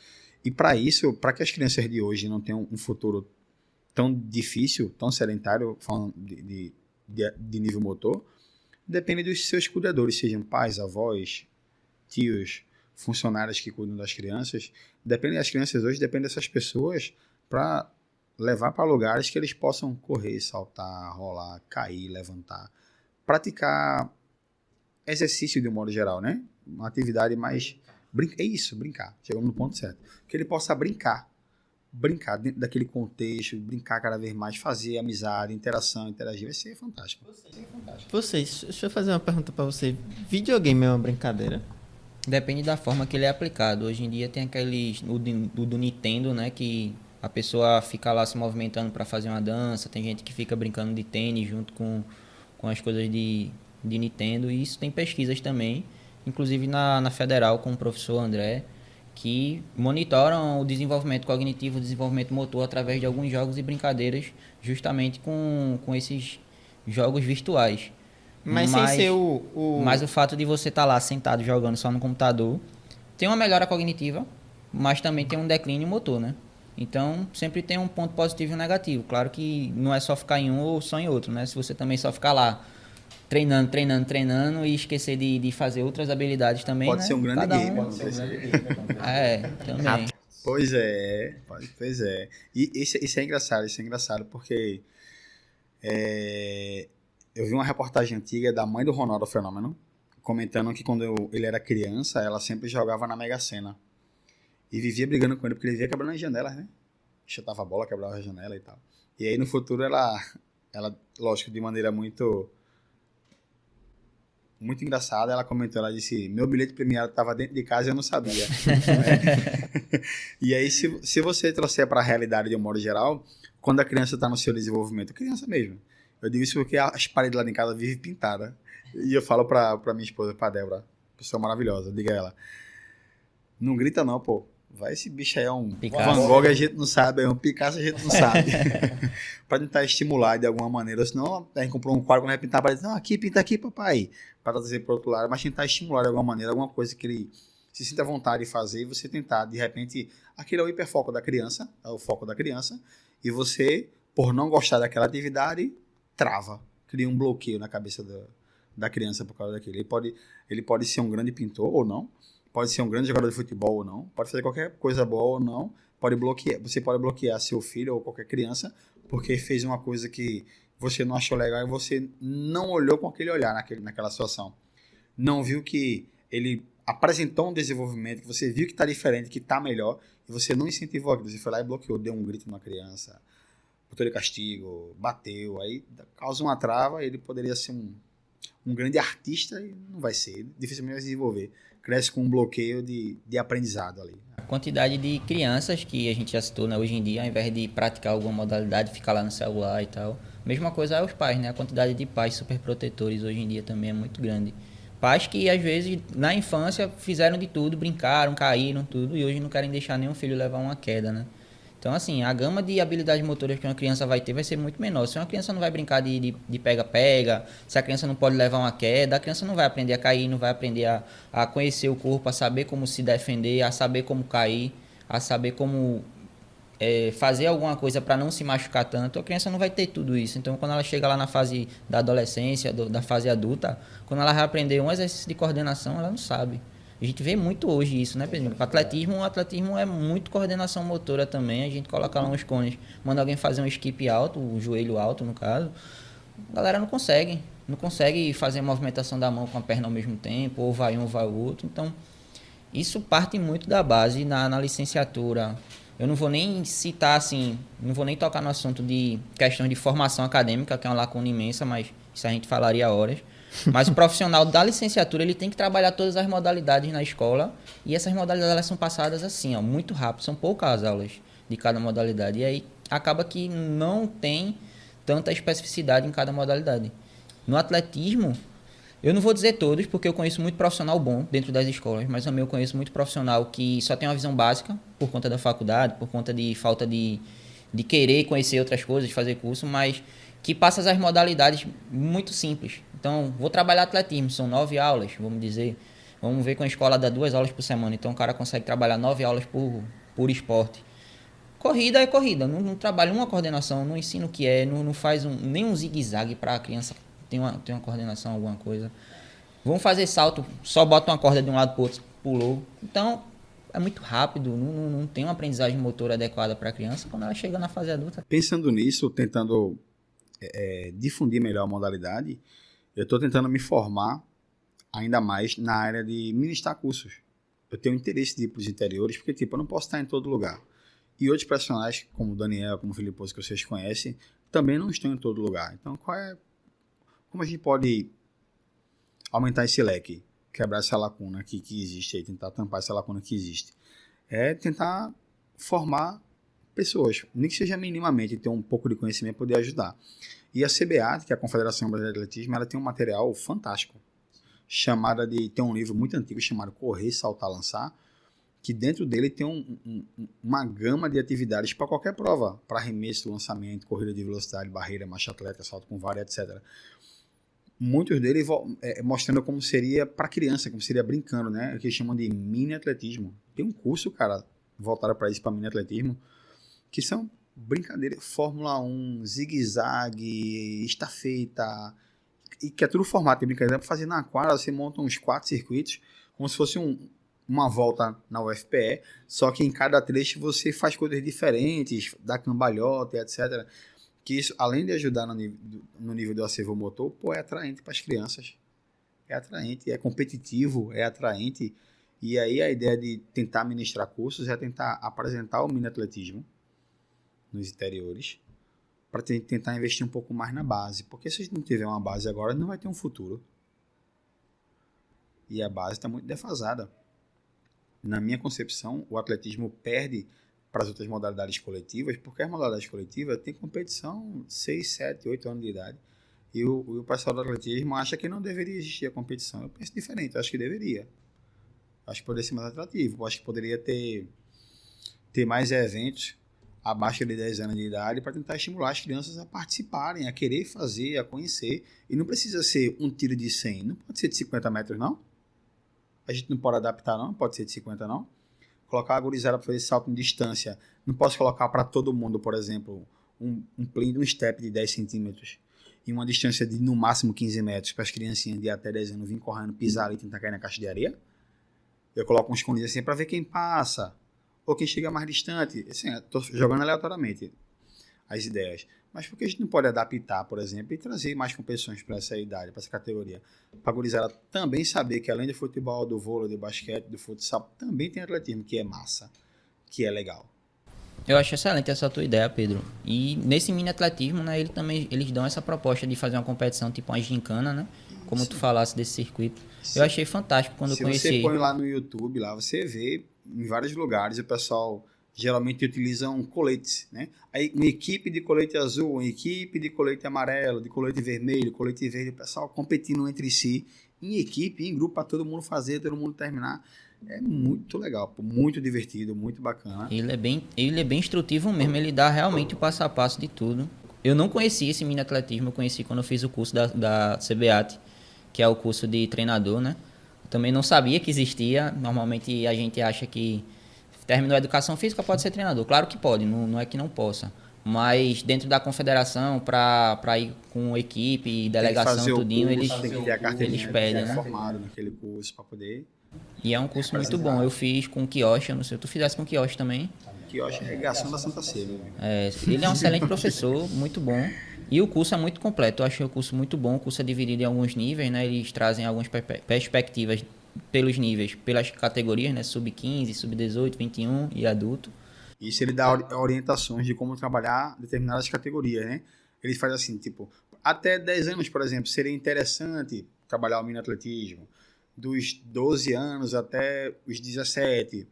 E para isso, para que as crianças de hoje não tenham um futuro tão difícil, tão sedentário, falando de nível motor, depende dos seus cuidadores, sejam pais, avós, tios, funcionários que cuidam das crianças. Depende das crianças hoje, depende dessas pessoas para levar para lugares que eles possam correr, saltar, rolar, cair, levantar, praticar exercício de um modo geral, né? Uma atividade mais... É isso, brincar. Chegamos no ponto certo. Que ele possa brincar dentro daquele contexto, brincar cada vez mais, fazer amizade, interação, interagir, vai ser fantástico. Vocês, deixa eu fazer uma pergunta para você. Videogame é uma brincadeira? Depende da forma que ele é aplicado. Hoje em dia tem aqueles o do Nintendo, né, que a pessoa fica lá se movimentando para fazer uma dança. Tem gente que fica brincando de tênis junto com as coisas de Nintendo. E isso tem pesquisas também, inclusive na Federal com o professor André, que monitoram o desenvolvimento cognitivo, o desenvolvimento motor através de alguns jogos e brincadeiras, justamente com esses jogos virtuais. Mas sem ser Mas o fato de você estar lá sentado jogando só no computador tem uma melhora cognitiva, mas também tem um declínio motor, né? Então, sempre tem um ponto positivo e um negativo. Claro que não é só ficar em um ou só em outro, né? Se você também só ficar lá treinando e esquecer de fazer outras habilidades também, pode né? ser um grande game. Pode ser um grande game. Também. Pois é. E isso é engraçado, porque eu vi uma reportagem antiga da mãe do Ronaldo Fenômeno, comentando que quando ele era criança, ela sempre jogava na Mega Sena. E vivia brigando com ele, porque ele vivia quebrando as janelas, né? Chutava a bola, quebrava a janela e tal. E aí no futuro ela lógico, de maneira muito muito engraçada. Ela comentou, ela disse, meu bilhete premiado estava dentro de casa e eu não sabia. E aí, se você trouxer para a realidade de um modo geral, quando a criança está no seu desenvolvimento, criança mesmo. Eu digo isso porque as paredes lá em casa vivem pintadas. E eu falo para minha esposa, para Débora, pessoa maravilhosa, diga a ela, não grita não, pô. Vai, esse bicho aí é um Picasso. Van Gogh, a gente não sabe, é um Picasso, a gente não sabe. Para tentar estimular de alguma maneira, senão a gente comprou um quadro, quando vai pintar, para dizer, não, aqui, pinta aqui, papai, para trazer para outro lado, mas tentar estimular de alguma maneira, alguma coisa que ele se sinta à vontade de fazer, e você tentar, de repente, aquele é o hiperfoco da criança, é o foco da criança, e você, por não gostar daquela atividade, trava, cria um bloqueio na cabeça da criança por causa daquilo. Ele pode ser um grande pintor ou não, pode ser um grande jogador de futebol ou não, pode fazer qualquer coisa boa ou não, você pode bloquear seu filho ou qualquer criança porque fez uma coisa que você não achou legal e você não olhou com aquele olhar naquela situação. Não viu que ele apresentou um desenvolvimento, que você viu que está diferente, que está melhor, e você não incentivou aquilo. Você foi lá e bloqueou, deu um grito numa criança, botou de castigo, bateu, aí causa uma trava, ele poderia ser um grande artista e não vai ser, ele dificilmente vai se desenvolver. Cresce com um bloqueio de aprendizado ali. A quantidade de crianças que a gente já citou, né, hoje em dia, ao invés de praticar alguma modalidade, ficar lá no celular e tal. Mesma coisa aos pais, né? A quantidade de pais superprotetores hoje em dia também é muito grande. Pais que, às vezes, na infância, fizeram de tudo, brincaram, caíram, tudo, e hoje não querem deixar nenhum filho levar uma queda, né? Então, assim, a gama de habilidades motoras que uma criança vai ter vai ser muito menor. Se uma criança não vai brincar de pega-pega, se a criança não pode levar uma queda, a criança não vai aprender a cair, não vai aprender a conhecer o corpo, a saber como se defender, a saber como cair, a saber como fazer alguma coisa para não se machucar tanto. A criança não vai ter tudo isso. Então, quando ela chega lá na fase da adolescência, da fase adulta, quando ela vai aprender um exercício de coordenação, ela não sabe. A gente vê muito hoje isso, né, Pedro? O atletismo é muito coordenação motora também. A gente coloca lá uns cones, manda alguém fazer um skip alto, o joelho alto, no caso. A galera não consegue. Não consegue fazer a movimentação da mão com a perna ao mesmo tempo, ou vai um, vai o outro. Então, isso parte muito da base na licenciatura. Eu não vou nem citar, assim, não vou nem tocar no assunto de questão de formação acadêmica, que é uma lacuna imensa, mas isso a gente falaria horas. Mas o profissional da licenciatura, ele tem que trabalhar todas as modalidades na escola, e essas modalidades elas são passadas assim, ó, muito rápido, são poucas aulas de cada modalidade, e aí acaba que não tem tanta especificidade em cada modalidade. No atletismo, eu não vou dizer todos, porque eu conheço muito profissional bom dentro das escolas, mas também eu conheço muito profissional que só tem uma visão básica, por conta da faculdade, por conta de falta de querer conhecer outras coisas, de fazer curso, mas que passa as modalidades muito simples. Então, vou trabalhar atletismo, são 9 aulas, vamos dizer. Vamos ver que uma escola dá 2 aulas por semana, então o cara consegue trabalhar 9 aulas por esporte. Corrida é corrida, não trabalha uma coordenação, não ensina o que é, não faz nem um zigue-zague para a criança ter uma coordenação, alguma coisa. Vamos fazer salto, só bota uma corda de um lado para o outro, pulou. Então, é muito rápido, não tem uma aprendizagem motora adequada para a criança quando ela chega na fase adulta. Pensando nisso, tentando difundir melhor a modalidade, eu estou tentando me formar ainda mais na área de ministrar cursos. Eu tenho interesse de ir para os interiores, porque tipo, eu não posso estar em todo lugar. E outros profissionais, como o Daniel, como o Filipe, que vocês conhecem, também não estão em todo lugar. Então, como a gente pode aumentar esse leque, quebrar essa lacuna que existe aí, tentar tampar essa lacuna que existe? É tentar formar pessoas, nem que seja minimamente, ter um pouco de conhecimento, poder ajudar. E a CBAT, que é a Confederação Brasileira de Atletismo, ela tem um material fantástico, tem um livro muito antigo chamado Correr, Saltar, Lançar, que dentro dele tem uma gama de atividades para qualquer prova, para arremesso, lançamento, corrida de velocidade, barreira, marcha atlética, salto com vara, etc. Muitos deles mostrando como seria para criança, como seria brincando, né? O que chamam de mini atletismo. Tem um curso, cara, voltado para isso, para mini atletismo, que são brincadeiras, Fórmula 1, zigue-zague, estafeta, e que é tudo formato de brincadeira. Para fazer na quadra, você monta uns 4 circuitos, como se fosse uma volta na UFPE, só que em cada trecho você faz coisas diferentes, dá cambalhota, etc. Que isso, além de ajudar no nível do acervo motor, é atraente para as crianças. É atraente, é competitivo, é atraente. E aí a ideia de tentar ministrar cursos é tentar apresentar o mini atletismo nos interiores, para tentar investir um pouco mais na base, porque se a gente não tiver uma base agora, não vai ter um futuro. E a base está muito defasada. Na minha concepção, o atletismo perde para as outras modalidades coletivas, porque as modalidades coletivas têm competição 6, 7, 8 anos de idade. E o pessoal do atletismo acha que não deveria existir a competição. Eu penso diferente, eu acho que deveria. Acho que poderia ser mais atrativo. Eu acho que poderia ter mais eventos abaixo de 10 anos de idade para tentar estimular as crianças a participarem, a querer fazer, a conhecer. E não precisa ser um tiro de 100, não pode ser de 50 metros, não. A gente não pode adaptar, não pode ser de 50, não. Colocar a gurizada para fazer salto em distância. Não posso colocar para todo mundo, por exemplo, um step de 10 centímetros e uma distância de no máximo 15 metros para as criancinhas de até 10 anos virem correndo, pisar ali e tentar cair na caixa de areia. Eu coloco um escondido assim para ver quem passa ou quem chega mais distante. Assim, estou jogando aleatoriamente as ideias. Mas por que a gente não pode adaptar, por exemplo, e trazer mais competições para essa idade, para essa categoria? Para a gurizada também saber que além do futebol, do vôlei, do basquete, do futsal, também tem atletismo, que é massa, que é legal. Eu acho excelente essa tua ideia, Pedro. E nesse mini atletismo, né, eles dão essa proposta de fazer uma competição tipo uma gincana, né? Como tu falasse desse circuito. Eu achei fantástico quando eu conheci. Se você põe lá no YouTube, lá você vê em vários lugares o pessoal geralmente utilizam coletes, né? Aí uma equipe de colete azul, uma equipe de colete amarelo, de colete vermelho, colete verde, o pessoal competindo entre si, em equipe, em grupo, para todo mundo fazer, todo mundo terminar. É muito legal, muito divertido, muito bacana. Ele é bem instrutivo mesmo, ele dá realmente o passo a passo de tudo. Eu não conhecia esse mini atletismo, eu conheci quando eu fiz o curso da CBAT, que é o curso de treinador, né? Eu também não sabia que existia. Normalmente a gente acha que terminou a educação física, pode ser treinador. Claro que pode, não é que não possa. Mas dentro da confederação, para ir com equipe, delegação, tudinho, eles pedem, né? Formado naquele curso para poder. E é um curso muito bom. Eu fiz com o Kioshi, eu não sei, tu fizesse com o Kioshi também? Kioshi é regação da Santa Ceia. Ele é um excelente professor, muito bom. E o curso é muito completo, eu achei o curso muito bom. O curso é dividido em alguns níveis, né? Eles trazem algumas perspectivas pelos níveis, pelas categorias, né? Sub-15, sub-18, 21 e adulto. Isso ele dá orientações de como trabalhar determinadas categorias, né? Ele faz assim, tipo, até 10 anos, por exemplo, seria interessante trabalhar o mini atletismo. Dos 12 anos até os 17,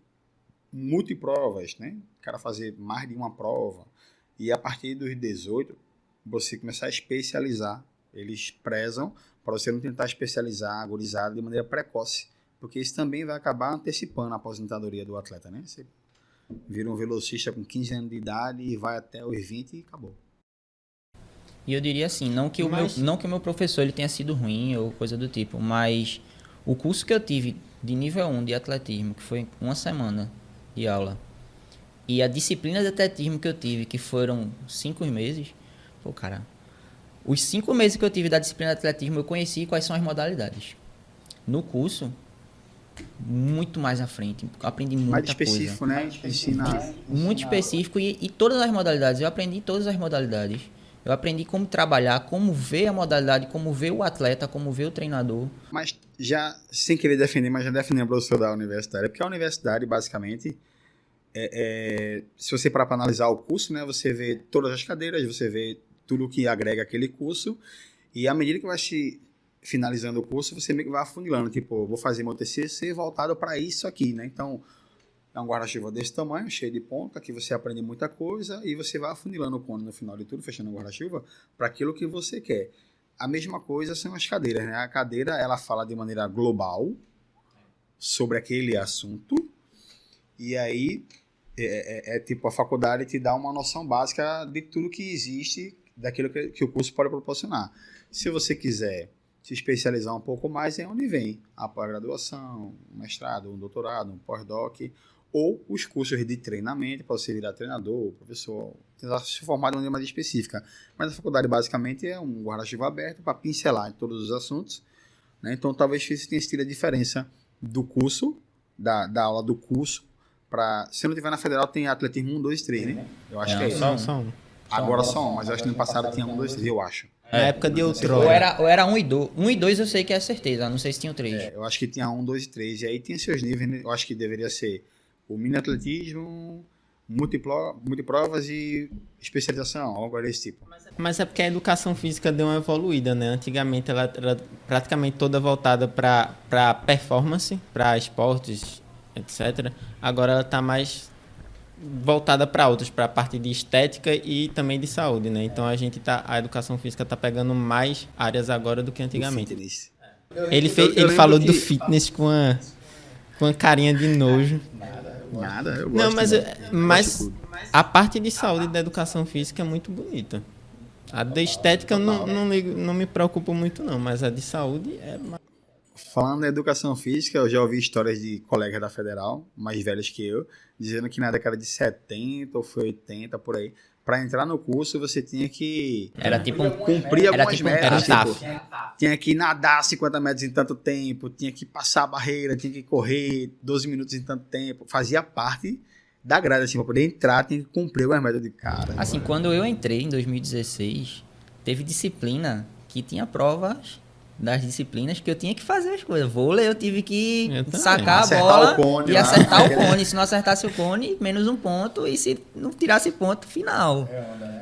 multiprovas, né? O cara fazer mais de uma prova. E a partir dos 18, você começar a especializar. Eles prezam para você não tentar especializar a gurizada de maneira precoce, porque isso também vai acabar antecipando a aposentadoria do atleta, né? Você vira um velocista com 15 anos de idade e vai até os 20 e acabou. E eu diria assim, não que o meu professor ele tenha sido ruim ou coisa do tipo, mas o curso que eu tive de nível 1 de atletismo, que foi uma semana de aula, e a disciplina de atletismo que eu tive, que foram 5 meses, pô, cara, os 5 meses que eu tive da disciplina de atletismo, eu conheci quais são as modalidades. No curso, muito mais à frente, aprendi muita mais específico, coisa. Né? Ensina muito específico e todas as modalidades, eu aprendi todas as modalidades. Eu aprendi como trabalhar, como ver a modalidade, como ver o atleta, como ver o treinador. Mas já, sem querer defender, mas já defendendo o professor da universidade, porque a universidade, basicamente, se você parar para analisar o curso, né, você vê todas as cadeiras, você vê tudo que agrega aquele curso, e à medida que vai se finalizando o curso, você meio que vai afunilando, tipo, vou fazer meu TCC voltado para isso aqui, né? Então, é um guarda-chuva desse tamanho, cheio de ponta, que você aprende muita coisa e você vai afunilando o cone no final de tudo, fechando o guarda-chuva, para aquilo que você quer. A mesma coisa são as cadeiras, né? A cadeira, ela fala de maneira global sobre aquele assunto, e aí tipo, a faculdade te dá uma noção básica de tudo que existe, daquilo que o curso pode proporcionar. Se você quiser se especializar um pouco mais, é onde vem a pós-graduação, um mestrado, um doutorado, um pós-doc, ou os cursos de treinamento para você virar treinador, professor, tentar se formar de maneira mais específica. Mas a faculdade basicamente é um guarda-chuva aberto para pincelar todos os assuntos, né? Então talvez você tenha tido a diferença do curso, da aula do curso, para, se não tiver na federal tem atletismo 1, 2, 3, né? Eu acho que é isso. Só um. Agora só um, mas eu acho que no passado tinha 1, 2, 3, eu acho. Na época de outrora. Ou era 1 e 2. 1 e 2 eu sei que é certeza, não sei se tinha o 3. Eu acho que tinha 1, 2 e 3. E aí tinha seus níveis, né? Eu acho que deveria ser o mini atletismo, multiprovas e especialização, algo desse tipo. Mas é porque a educação física deu uma evoluída, né? Antigamente ela era praticamente toda voltada para performance, para esportes, etc. Agora ela está mais voltada para outros, para a parte de estética e também de saúde, né? Então a educação física está pegando mais áreas agora do que antigamente. Fitness. Ele lembro falou que- do fitness com uma carinha de nojo. Nada, eu Não, gosto. mas, né? Eu gosto mas de tudo. a parte de saúde da educação física é muito bonita. A da estética eu não me preocupo muito não, mas a de saúde é... Falando em educação física, eu já ouvi histórias de colegas da Federal, mais velhos que eu, dizendo que na década de 70 ou foi 80, por aí, para entrar no curso você tinha que Era tipo um... cumprir Era algumas tipo um metas. TAF. Tinha que nadar 50 metros em tanto tempo, tinha que passar a barreira, tinha que correr 12 minutos em tanto tempo. Fazia parte da grade, assim, para poder entrar, tinha que cumprir algumas metas de cara. Assim, quando eu entrei em 2016, teve disciplina que tinha provas das disciplinas que eu tinha que fazer as coisas. Vôlei, eu tive que Eu também. sacar a Acertar bola o cone e lá. acertar o cone. Se não acertasse o cone, menos um ponto. E se não tirasse ponto, final.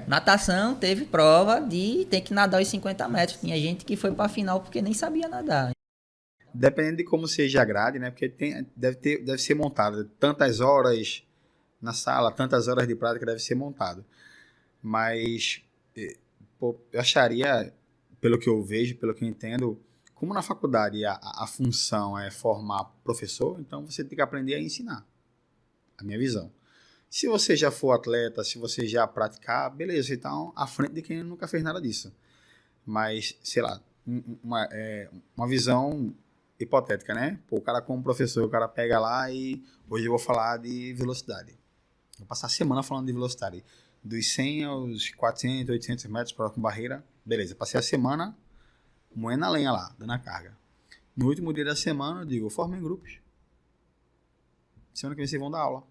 Natação teve prova de ter que nadar os 50 metros. Tinha gente que foi pra final porque nem sabia nadar. Dependendo de como seja a grade, né? Porque deve ser montado tantas horas na sala, tantas horas de prática deve ser montado. Mas pô, eu acharia, pelo que eu vejo, pelo que eu entendo, como na faculdade a função é formar professor, então você tem que aprender a ensinar. A minha visão. Se você já for atleta, se você já praticar, beleza, você está à frente de quem nunca fez nada disso. Mas, sei lá, uma visão hipotética, né? Pô, o cara como professor, o cara pega lá e hoje eu vou falar de velocidade. Vou passar a semana falando de velocidade. Dos 100 aos 400, 800 metros para com barreira, beleza. Passei a semana moendo a lenha lá, dando a carga. No último dia da semana, eu digo, forma em grupos. Semana que vem vocês vão dar aula.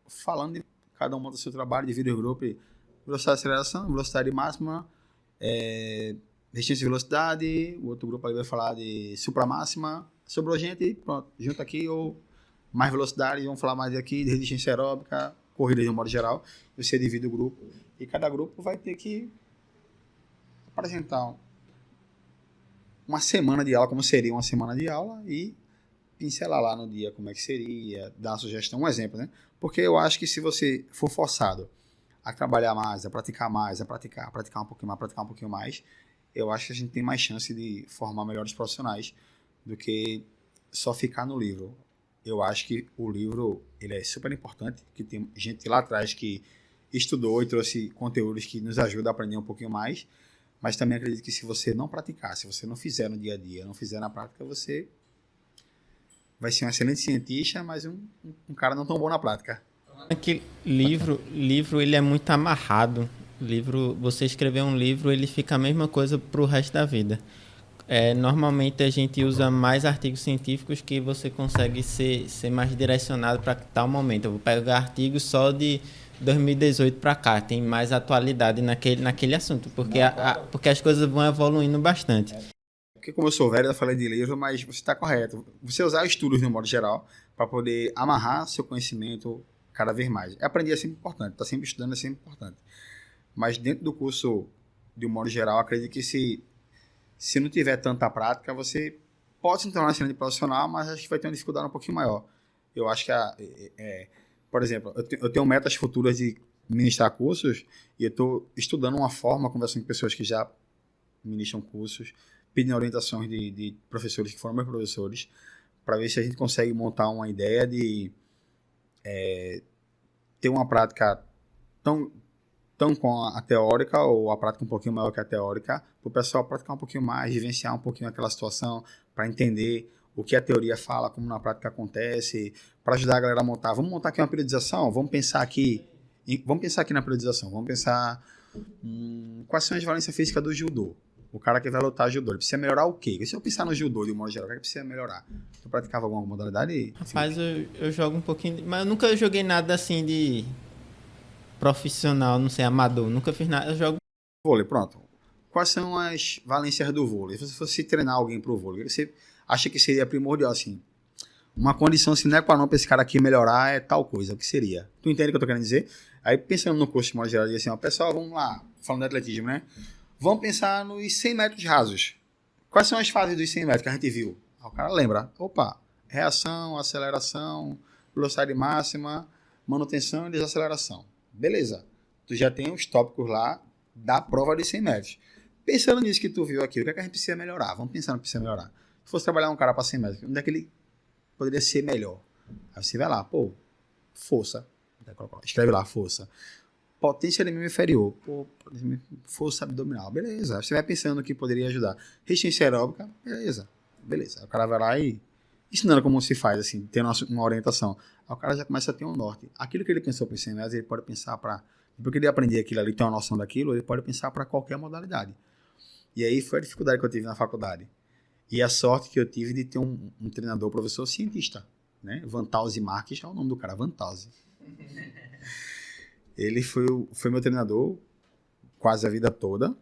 Falando de cada um do seu trabalho, divide o grupo, velocidade de aceleração, velocidade máxima, resistência de velocidade, o outro grupo ali vai falar de supramáxima, sobrou gente, pronto, junta aqui, ou mais velocidade, vamos falar mais aqui de resistência aeróbica, corrida de um modo geral, você divide o grupo, e cada grupo vai ter que apresentar uma semana de aula, como seria uma semana de aula, e pincelar lá no dia como é que seria, dar uma sugestão, um exemplo, né? Porque eu acho que se você for forçado a trabalhar mais, a praticar um pouquinho mais, eu acho que a gente tem mais chance de formar melhores profissionais do que só ficar no livro. Eu acho que o livro ele é super importante, que tem gente lá atrás que estudou e trouxe conteúdos que nos ajudam a aprender um pouquinho mais, mas também acredito que se você não praticar, se você não fizer no dia a dia, não fizer na prática, você vai ser um excelente cientista, mas um cara não tão bom na prática. Aquele livro ele é muito amarrado. Você escrever um livro, ele fica a mesma coisa para o resto da vida. Normalmente a gente usa mais artigos científicos que você consegue ser mais direcionado para tal momento. Eu vou pegar artigos só de 2018 para cá, tem mais atualidade naquele assunto, porque as coisas vão evoluindo bastante. Porque como eu sou velho, eu falei de livro, mas você está correto. Você usar estudos no modo geral para poder amarrar seu conhecimento cada vez mais. Aprender é sempre importante, estar sempre estudando é sempre importante. Mas dentro do curso, de um modo geral, acredito que se não tiver tanta prática, você pode se tornar excelente profissional, mas acho que vai ter uma dificuldade um pouquinho maior. Eu acho que, por exemplo, eu tenho metas futuras de ministrar cursos e eu estou estudando uma forma, conversando com pessoas que já ministram cursos, pedindo orientações de professores que foram meus professores, para ver se a gente consegue montar uma ideia de ter uma prática tão com a teórica, ou a prática um pouquinho maior que a teórica, para o pessoal praticar um pouquinho mais, vivenciar um pouquinho aquela situação, para entender o que a teoria fala, como na prática acontece, para ajudar a galera a montar. Vamos montar aqui uma periodização? Vamos pensar aqui na periodização, vamos pensar quais são as valências físicas do judô. O cara que vai lutar judô, ele precisa melhorar o quê? E se eu pensar no judô de um modo geral, o que precisa melhorar? Tu praticava alguma modalidade? Rapaz, eu jogo um pouquinho, mas eu nunca joguei nada assim de profissional, não sei, amador, nunca fiz nada, eu jogo... Vôlei, pronto. Quais são as valências do vôlei? Se você fosse treinar alguém pro vôlei, você acha que seria primordial, assim, uma condição sine qua non para esse cara aqui melhorar é tal coisa, o que seria? Tu entende o que eu tô querendo dizer? Aí pensando no curso de modo geral, eu disse assim, ó, pessoal, vamos lá, falando de atletismo, né? Vamos pensar nos 100 metros rasos. Quais são as fases dos 100 metros que a gente viu? Aí o cara lembra, opa, reação, aceleração, velocidade máxima, manutenção e desaceleração. Beleza, tu já tem os tópicos lá da prova de 100 metros. Pensando nisso que tu viu aqui, o que é que a gente precisa melhorar? Vamos pensar no que precisa melhorar. Se fosse trabalhar um cara para 100 metros, onde é que ele poderia ser melhor? Aí você vai lá, pô, força. Escreve lá, força. Potência de membro inferior. Pô, força abdominal. Beleza. Você vai pensando que poderia ajudar. Resistência aeróbica. Beleza. Beleza. Aí o cara vai lá e ensinando como se faz, assim, tendo uma orientação. Aí o cara já começa a ter um norte. Aquilo que ele pensou para os 100 metros, ele pode pensar para... Porque ele aprender aquilo ali, ter uma noção daquilo, ele pode pensar para qualquer modalidade. E aí foi a dificuldade que eu tive na faculdade. E a sorte que eu tive de ter um treinador, professor cientista, né? Vantalzi Marques é o nome do cara, Vantalzi. Ele foi meu treinador quase a vida toda.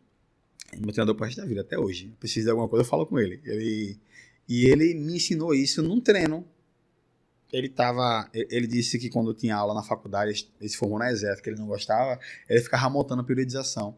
Meu treinador para o resto da vida, até hoje. Preciso de alguma coisa, eu falo com ele. E ele me ensinou isso num treino. Ele disse que quando tinha aula na faculdade, ele se formou na exército, que ele não gostava, ele ficava montando a periodização.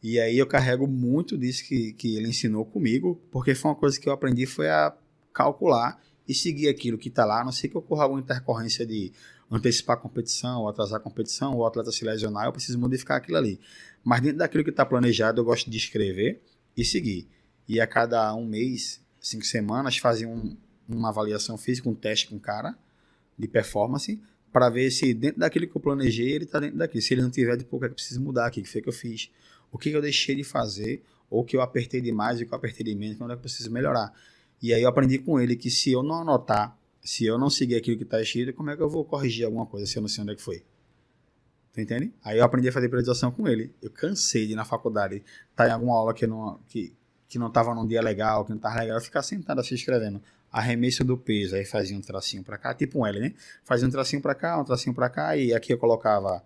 E aí eu carrego muito disso que ele ensinou comigo, porque foi uma coisa que eu aprendi, foi a calcular e seguir aquilo que está lá, a não ser que ocorra alguma intercorrência de antecipar a competição, ou atrasar a competição, ou o atleta se lesionar, eu preciso modificar aquilo ali. Mas dentro daquilo que está planejado, eu gosto de escrever e seguir. E a cada um mês, 5 semanas, fazia uma avaliação física, um teste com o cara de performance, para ver se dentro daquilo que eu planejei, ele está dentro daquilo. Se ele não tiver, depois o que eu preciso mudar aqui, o que foi que eu fiz, o que eu deixei de fazer, ou o que eu apertei demais e o que eu apertei de menos, onde é que eu preciso melhorar. E aí eu aprendi com ele que se eu não anotar, se eu não seguir aquilo que está escrito, como é que eu vou corrigir alguma coisa se eu não sei onde é que foi? Tu entende? Aí eu aprendi a fazer periodização com ele. Eu cansei de ir na faculdade, estar em alguma aula que não estava num dia legal, que não estava legal, eu ficar sentado assim escrevendo. Arremesso do peso, aí fazia um tracinho para cá, tipo um L, né? Fazia um tracinho para cá, e aqui eu colocava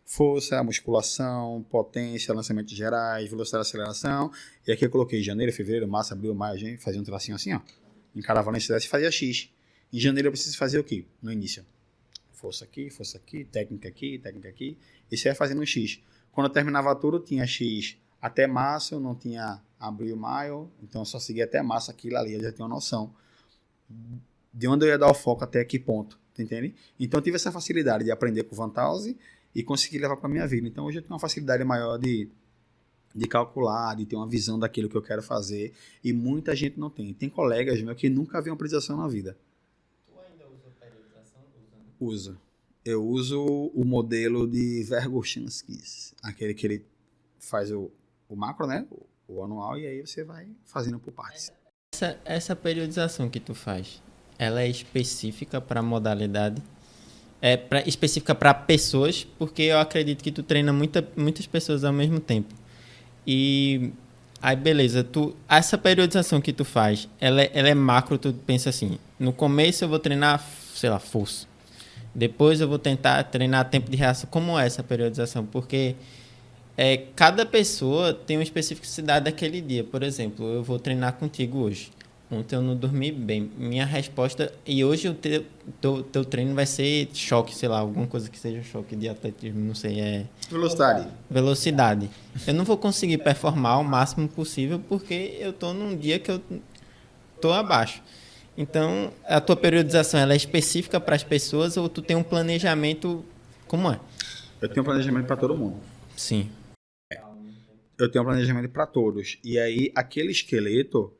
força, musculação, potência, lançamentos gerais, velocidade de aceleração, e aqui eu coloquei janeiro, fevereiro, março, abril, maio, junho, fazia um tracinho assim, ó. Encarava na necessidade e fazia X. Em janeiro eu preciso fazer o quê? No início. Força aqui, técnica aqui, e você ia fazendo um X. Quando eu terminava tudo, tinha X até março, não tinha abril, maio, então eu só seguia até março aquilo ali, eu já tinha uma noção de onde eu ia dar o foco até que ponto, tá entende? Então eu tive essa facilidade de aprender com o Vantalzi e conseguir levar para minha vida. Então hoje eu tenho uma facilidade maior de calcular, de ter uma visão daquilo que eu quero fazer, e muita gente não tem. Tem colegas meus que nunca viram uma periodização na vida. Tu ainda usa periodização? Uso. Eu uso o modelo de Verkhoshansky, aquele que ele faz o macro, né? O anual, e aí você vai fazendo por partes. Essa periodização que tu faz, ela é específica para modalidade? Específica para pessoas? Porque eu acredito que tu treina muitas pessoas ao mesmo tempo. E aí, beleza, essa periodização que tu faz, ela é macro, tu pensa assim, no começo eu vou treinar, sei lá, força. Depois eu vou tentar treinar tempo de reação. Como é essa periodização? Porque cada pessoa tem uma especificidade daquele dia. Por exemplo, eu vou treinar contigo hoje. Ontem eu não dormi bem. Minha resposta... E hoje o teu treino vai ser choque, sei lá, alguma coisa que seja choque de atletismo, não sei, Velocidade. Eu não vou conseguir performar o máximo possível porque eu tô num dia que eu tô abaixo. Então, a tua periodização, ela é específica para as pessoas ou tu tem um planejamento... Como é? Eu tenho um planejamento para todo mundo. Sim. Eu tenho um planejamento para todos. E aí, aquele esqueleto,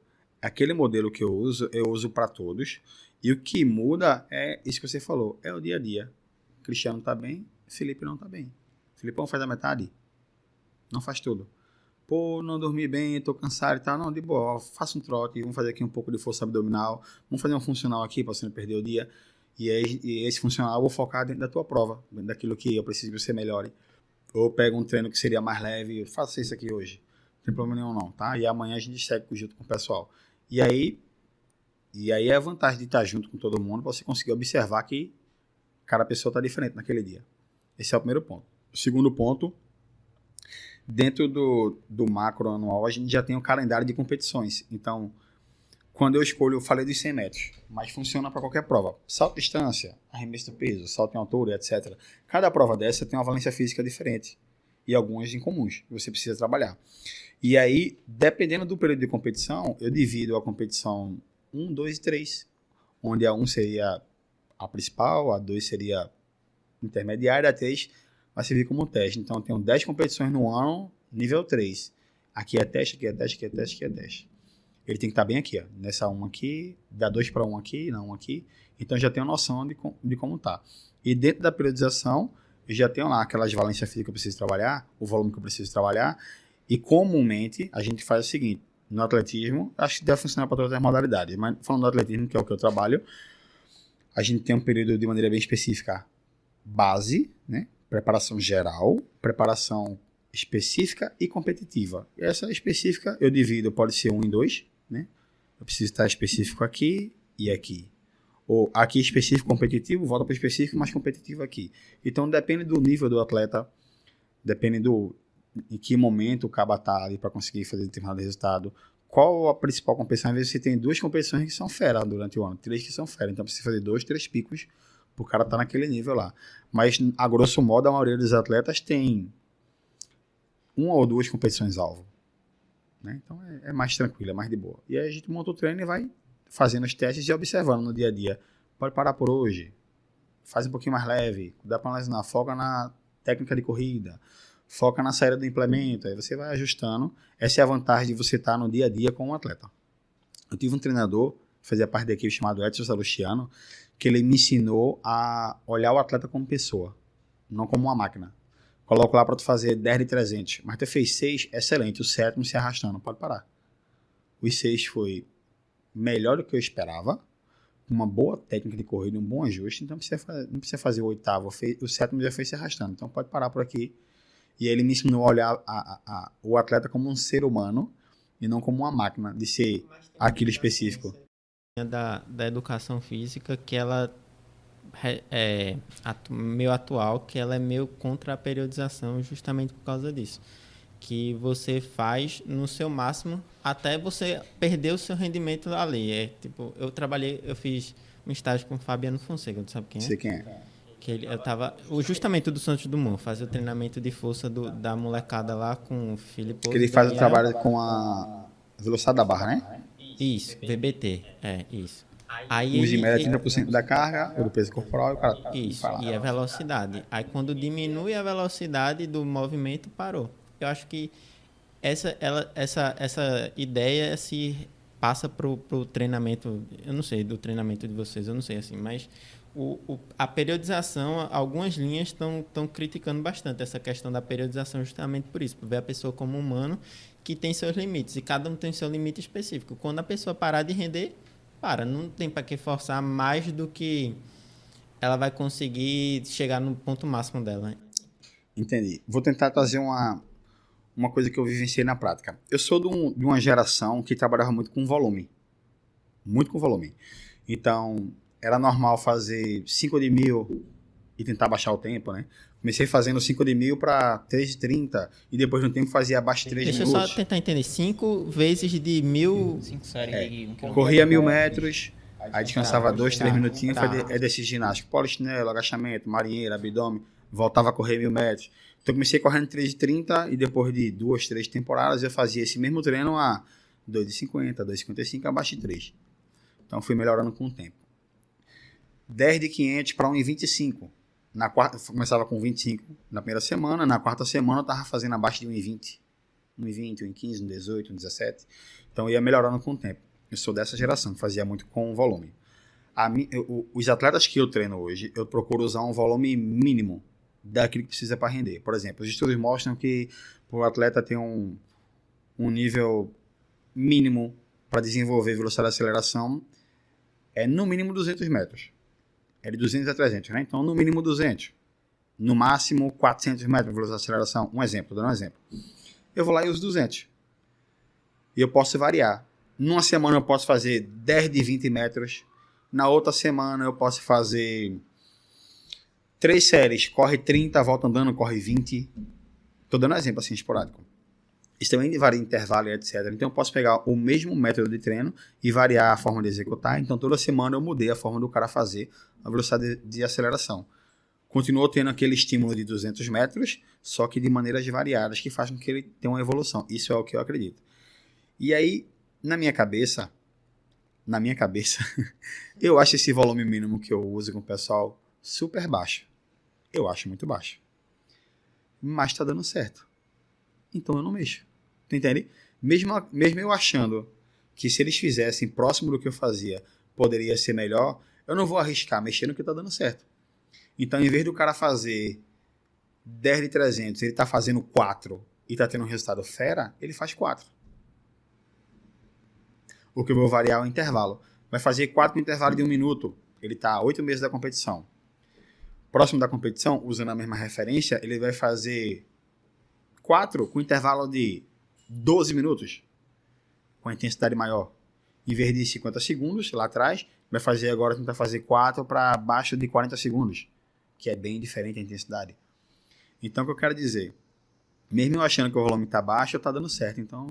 aquele modelo que eu uso para todos. E o que muda é isso que você falou, é o dia a dia. Cristiano tá bem, Felipe não tá bem. Filipão faz a metade, não faz tudo. Pô, não dormi bem, tô cansado e tal. Não, de boa, faça um trote, vamos fazer aqui um pouco de força abdominal, vamos fazer um funcional aqui para você não perder o dia. E esse funcional eu vou focar dentro da tua prova, dentro daquilo que eu preciso que você melhore. Ou pego um treino que seria mais leve, faça isso aqui hoje. Não tem problema nenhum não, tá? E amanhã a gente segue junto com o pessoal. E aí é a vantagem de estar junto com todo mundo, para você conseguir observar que cada pessoa está diferente naquele dia. Esse é o primeiro ponto. O segundo ponto, dentro do macro anual, a gente já tem um calendário de competições. Então, quando eu escolho, eu falei dos 100 metros, mas funciona para qualquer prova. Salto de distância, arremesso do peso, salto em altura, etc. Cada prova dessa tem uma valência física diferente e algumas incomuns que você precisa trabalhar. E aí, dependendo do período de competição, eu divido a competição 1, 2 e 3, onde a 1 seria a principal, a 2 seria intermediária, a 3 vai servir como teste. Então, eu tenho 10 competições no ano, nível 3. Aqui é teste, aqui é teste, aqui é teste, aqui é teste. Ele tem que estar bem aqui, ó. Nessa 1 aqui, dá 2 para 1 aqui, na 1 aqui. Então, já tenho noção de como tá. E dentro da periodização, eu já tenho lá aquelas valências físicas que eu preciso trabalhar, o volume que eu preciso trabalhar. E, comumente, a gente faz o seguinte. No atletismo, acho que deve funcionar para todas as modalidades. Mas, falando do atletismo, que é o que eu trabalho, a gente tem um período de maneira bem específica. Base, né? Preparação geral, preparação específica e competitiva. E essa específica eu divido, pode ser 1 em 2, né? Eu preciso estar específico aqui e aqui. Ou aqui específico competitivo, volta para o específico, mais competitivo aqui. Então depende do nível do atleta, depende em que momento o cabo está ali para conseguir fazer determinado resultado. Qual a principal competição? Às vezes você tem 2 competições que são fera durante o ano, 3 que são fera. Então precisa fazer 2, 3 picos para o cara estar naquele nível lá. Mas, a grosso modo, a maioria dos atletas tem 1 ou 2 competições-alvo. Né? Então é mais tranquilo, é mais de boa. E aí a gente monta o treino e vai fazendo os testes e observando no dia a dia. Pode parar por hoje, faz um pouquinho mais leve, dá para analisar, foca na técnica de corrida, foca na saída do implemento, aí você vai ajustando. Essa é a vantagem de você estar no dia a dia com o atleta. Eu tive um treinador, fazia parte da equipe, chamado Edson Salustiano, que ele me ensinou a olhar o atleta como pessoa, não como uma máquina. Coloco lá para tu fazer 10 de 300, mas tu fez 6, excelente, o 7º se arrastando, pode parar. Os 6 foi melhor do que eu esperava, uma boa técnica de corrida, um bom ajuste, então não precisa fazer o 8º, o 7º já foi se arrastando, então pode parar por aqui. E aí ele me ensinou a olhar o atleta como um ser humano e não como uma máquina de ser aquilo específico. Da educação física, que ela é meio atual, que ela é meio contra a periodização justamente por causa disso. Que você faz no seu máximo até você perder o seu rendimento ali. Tipo, eu fiz um estágio com o Fabiano Fonseca, tu sabe quem é? Sei quem é. Que eu tava, justamente do Santos Dumont, fazia o treinamento de força da molecada lá com o Filipe. Que ele faz o trabalho com a velocidade da barra, né? Isso, VBT, isso. Aí Use média 30% da carga, ou do peso corporal, e o cara isso, e a velocidade. Aí quando diminui a velocidade do movimento, parou. Eu acho que essa ideia se passa pro treinamento, eu não sei, do treinamento de vocês, eu não sei assim, mas a periodização, algumas linhas estão criticando bastante essa questão da periodização justamente por isso, por ver a pessoa como humano que tem seus limites, e cada um tem seu limite específico. Quando a pessoa parar de render, não tem para que forçar mais do que ela vai conseguir chegar no ponto máximo dela. Entendi. Vou tentar trazer uma coisa que eu vivenciei na prática. Eu sou de uma geração que trabalhava muito com volume. Muito com volume. Então, era normal fazer 5 de 1000 e tentar baixar o tempo, né? Comecei fazendo 5 de 1000 para 3 de 30 e depois de um tempo fazia abaixo de 3 minutos. Deixa eu só tentar entender. 5 vezes de 1000... 5 séries de 1 km. Corria 1000 metros, aí descansava 2, 3 minutinhos, fazia exercício ginástico, polichinelo, agachamento, marinheiro, abdômen, voltava a correr 1000 metros. Então comecei correndo 3 de 30 e depois de 2, 3 temporadas eu fazia esse mesmo treino a 2 de 50, 2 de 55, abaixo de 3. Então fui melhorando com o tempo. 10 de 500 para 1 de 25. Na quarta, começava com 25 na primeira semana, na quarta semana eu estava fazendo abaixo de 1,20. 1,20, 1,15, 1,18, 1,17. Então eu ia melhorando com o tempo. Eu sou dessa geração, que fazia muito com volume. Os atletas que eu treino hoje, eu procuro usar um volume mínimo daquilo que precisa para render. Por exemplo, os estudos mostram que o atleta tem um nível mínimo para desenvolver velocidade de aceleração é no mínimo 200 metros. É de 200 a 300, né? Então, no mínimo 200. No máximo 400 metros de velocidade de aceleração. Um exemplo, dando um exemplo. Eu vou lá e uso 200. E eu posso variar. Numa semana eu posso fazer 10 de 20 metros. Na outra semana eu posso fazer 3 séries. Corre 30, volta andando, corre 20. Estou dando um exemplo assim, esporádico. Isso também varia intervalo e etc. Então eu posso pegar o mesmo método de treino e variar a forma de executar. Então toda semana eu mudei a forma do cara fazer a velocidade de aceleração. Continuou tendo aquele estímulo de 200 metros, só que de maneiras variadas que fazem com que ele tenha uma evolução. Isso é o que eu acredito. E aí, na minha cabeça, eu acho esse volume mínimo que eu uso com o pessoal super baixo. Eu acho muito baixo. Mas tá dando certo. Então eu não mexo. Tu entende? Mesmo eu achando que se eles fizessem próximo do que eu fazia, poderia ser melhor, eu não vou arriscar mexer no que tá dando certo. Então, em vez do cara fazer 10 de 300, ele tá fazendo 4 e tá tendo um resultado fera, ele faz 4. O que eu vou variar é o intervalo. Vai fazer 4 no intervalo de 1 minuto. Ele tá a 8 meses da competição. Próximo da competição, usando a mesma referência, ele vai fazer 4 com intervalo de 12 minutos, com a intensidade maior. Em vez de 50 segundos lá atrás, vai fazer agora, tentar fazer 4 para abaixo de 40 segundos, que é bem diferente a intensidade. Então, o que eu quero dizer, mesmo eu achando que o volume está baixo, está dando certo. Então,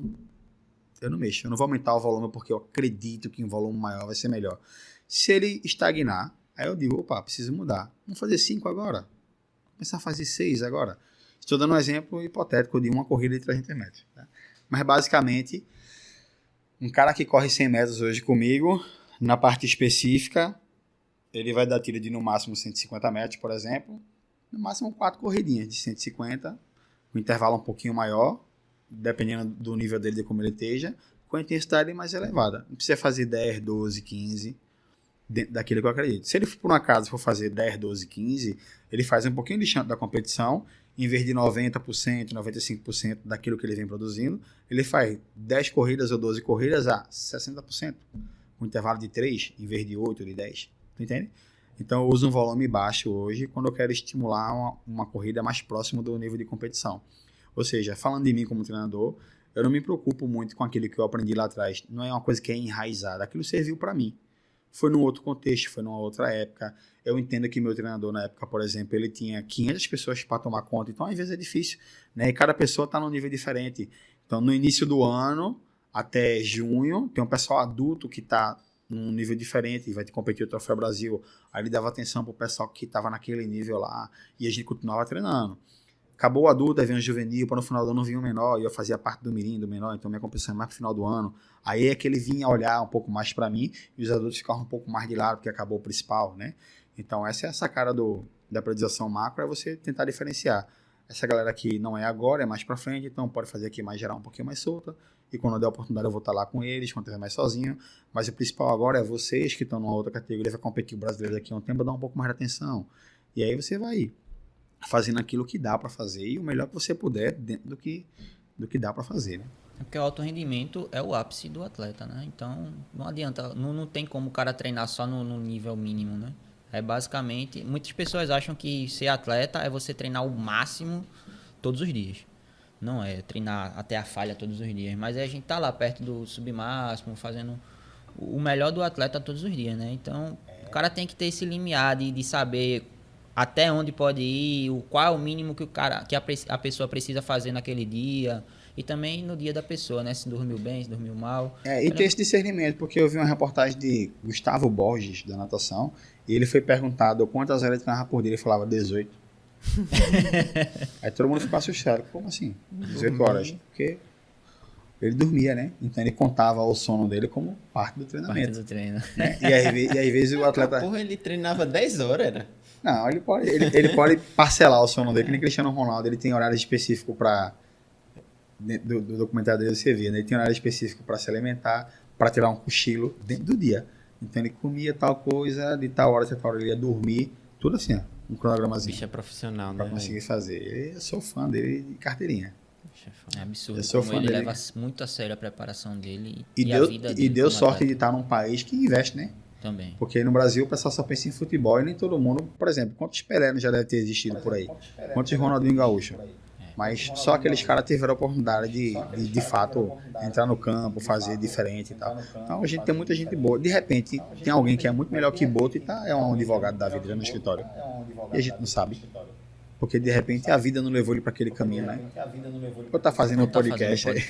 eu não mexo. Eu não vou aumentar o volume porque eu acredito que um volume maior vai ser melhor. Se ele estagnar, aí eu digo, opa, preciso mudar. Vamos fazer 5 agora. Vou começar a fazer 6 agora. Estou dando um exemplo hipotético de uma corrida de 300 metros. Tá? Mas, basicamente, um cara que corre 100 metros hoje comigo, na parte específica, ele vai dar tiro de no máximo 150 metros, por exemplo. No máximo 4 corridinhas de 150, com intervalo um pouquinho maior, dependendo do nível dele, de como ele esteja, com a intensidade mais elevada. Não precisa fazer 10, 12, 15, dentro daquilo que eu acredito. Se ele, por um acaso, for fazer 10, 12, 15, ele faz um pouquinho de chance da competição, em vez de 90%, 95% daquilo que ele vem produzindo, ele faz 10 corridas ou 12 corridas a 60%, com intervalo de 3, em vez de 8 ou de 10. Tu entende? Então eu uso um volume baixo hoje quando eu quero estimular uma corrida mais próximo do nível de competição. Ou seja, falando de mim como treinador, eu não me preocupo muito com aquilo que eu aprendi lá atrás. Não é uma coisa que é enraizada. Aquilo serviu para mim. Foi num outro contexto, foi numa outra época. Eu entendo que meu treinador na época, por exemplo, ele tinha 500 pessoas para tomar conta. Então, às vezes é difícil, né? E cada pessoa está num nível diferente. Então, no início do ano, até junho, tem um pessoal adulto que está num nível diferente e vai competir o Troféu Brasil. Aí ele dava atenção pro pessoal que estava naquele nível lá e a gente continuava treinando. Acabou o adulto, aí vem o juvenil, para no final do ano vinha o menor, e eu fazia parte do mirim, do menor, então minha competição é mais pro final do ano. Aí é que ele vinha olhar um pouco mais para mim e os adultos ficavam um pouco mais de lado, porque acabou o principal, né? Então essa é a sacada da periodização macro, é você tentar diferenciar. Essa galera aqui não é agora, é mais para frente, então pode fazer aqui mais geral, um pouquinho mais solta, e quando eu der a oportunidade eu vou estar lá com eles, quando eu mais sozinho, mas o principal agora é vocês que estão numa outra categoria, vai competir o brasileiro daqui a um tempo, dar um pouco mais de atenção. E aí você vai fazendo aquilo que dá para fazer e o melhor que você puder dentro do que dá para fazer, né? É porque o alto rendimento é o ápice do atleta, né? Então não adianta, não tem como o cara treinar só no nível mínimo, né? É basicamente, muitas pessoas acham que ser atleta é você treinar o máximo todos os dias. Não é treinar até a falha todos os dias, mas é a gente tá lá perto do submáximo, fazendo o melhor do atleta todos os dias, né? Então o cara tem que ter esse limiar de saber até onde pode ir, qual é o mínimo que a pessoa precisa fazer naquele dia e também no dia da pessoa, né? Se dormiu bem, se dormiu mal. E ter esse discernimento, porque eu vi uma reportagem de Gustavo Borges, da natação, e ele foi perguntado quantas horas ele treinava por dia, ele falava 18. Aí todo mundo ficou assustado, como assim? 18 horas? Porque ele dormia, né? Então ele contava o sono dele como parte do treinamento. Parte do treino. Né? E às vezes o atleta... Porra, ele treinava 10 horas, era? Não, ele pode parcelar o sono dele, que nem Cristiano Ronaldo, ele tem horário específico para... Do documentário dele você vê, né? Ele tem horário específico para se alimentar, para tirar um cochilo dentro do dia. Então ele comia tal coisa, de tal hora até tal hora ele ia dormir, tudo assim, ó, um cronogramazinho. Bicho é profissional, né? Pra conseguir fazer. Eu sou fã dele de carteirinha. É absurdo. Eu sou como fã ele dele. leva muito a sério a preparação dele E a deu, vida e dele. deu como sorte atleta de estar num país que investe, né? também. Porque no Brasil o pessoal só pensa em futebol e nem todo mundo, por exemplo, quantos Pelé já deve ter existido por aí? Quantos Ronaldinho Gaúcho? Mas só aqueles caras tiveram a oportunidade de fato entrar no campo, fazer diferente e tal. Então a gente tem muita gente boa. De repente tem alguém que é muito melhor que Boto e é um advogado da vida já no escritório. E a gente não sabe. Porque de repente a vida não levou ele para aquele caminho, né? Ou tá fazendo um podcast aí.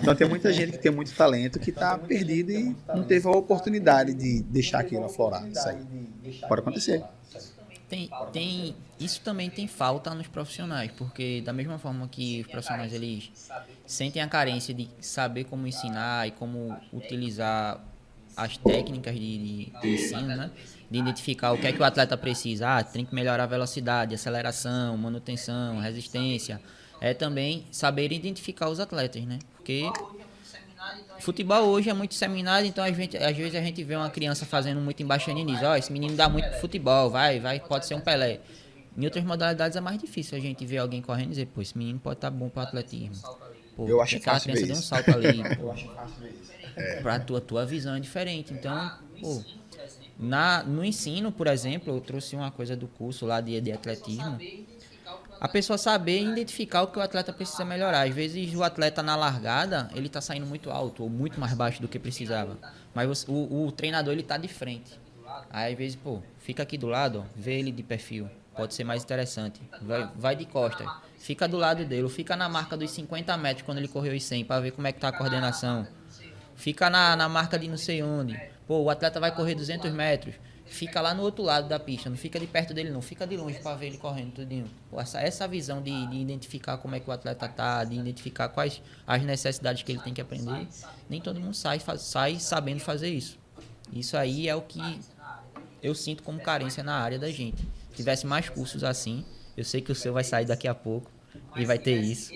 Então tem muita gente que tem muito talento que tá perdido e não teve a oportunidade de deixar aquilo aflorar. Isso aí pode acontecer. Isso também tem falta nos profissionais, porque da mesma forma que os profissionais eles sentem a carência de saber como ensinar e como utilizar as técnicas de ensino, né? De identificar o que é que o atleta precisa. Tem que melhorar a velocidade, aceleração, manutenção, resistência. É também saber identificar os atletas, né? Porque futebol hoje é muito disseminado, então às vezes a gente vê uma criança fazendo muito embaixadinho, ó, esse menino dá muito pro futebol, vai, pode ser um Pelé. Em outras modalidades é mais difícil a gente ver alguém correndo e dizer, pô, esse menino pode estar bom pro atletismo. Pô, eu acho aquela fácil criança ver deu um isso. salto ali, pô, pra tua visão é diferente. Então, pô, no ensino, por exemplo, eu trouxe uma coisa do curso lá de atletismo, a pessoa saber identificar o que o atleta precisa melhorar. Às vezes o atleta na largada, ele tá saindo muito alto ou muito mais baixo do que precisava. Mas o treinador, ele tá de frente. Aí às vezes, pô, fica aqui do lado, ó, vê ele de perfil. Pode ser mais interessante. Vai de costas. Fica do lado dele. Ou fica na marca dos 50 metros quando ele correu os 100 para ver como é que tá a coordenação. Fica na marca de não sei onde. Pô, o atleta vai correr 200 metros. Fica lá no outro lado da pista, não fica de perto dele não, fica de longe para ver ele correndo tudinho. Pô, essa visão de identificar como é que o atleta tá, de identificar quais as necessidades que ele tem que aprender, nem todo mundo sai sabendo fazer isso. Isso aí é o que eu sinto como carência na área da gente. Se tivesse mais cursos assim, eu sei que o seu vai sair daqui a pouco e vai ter isso.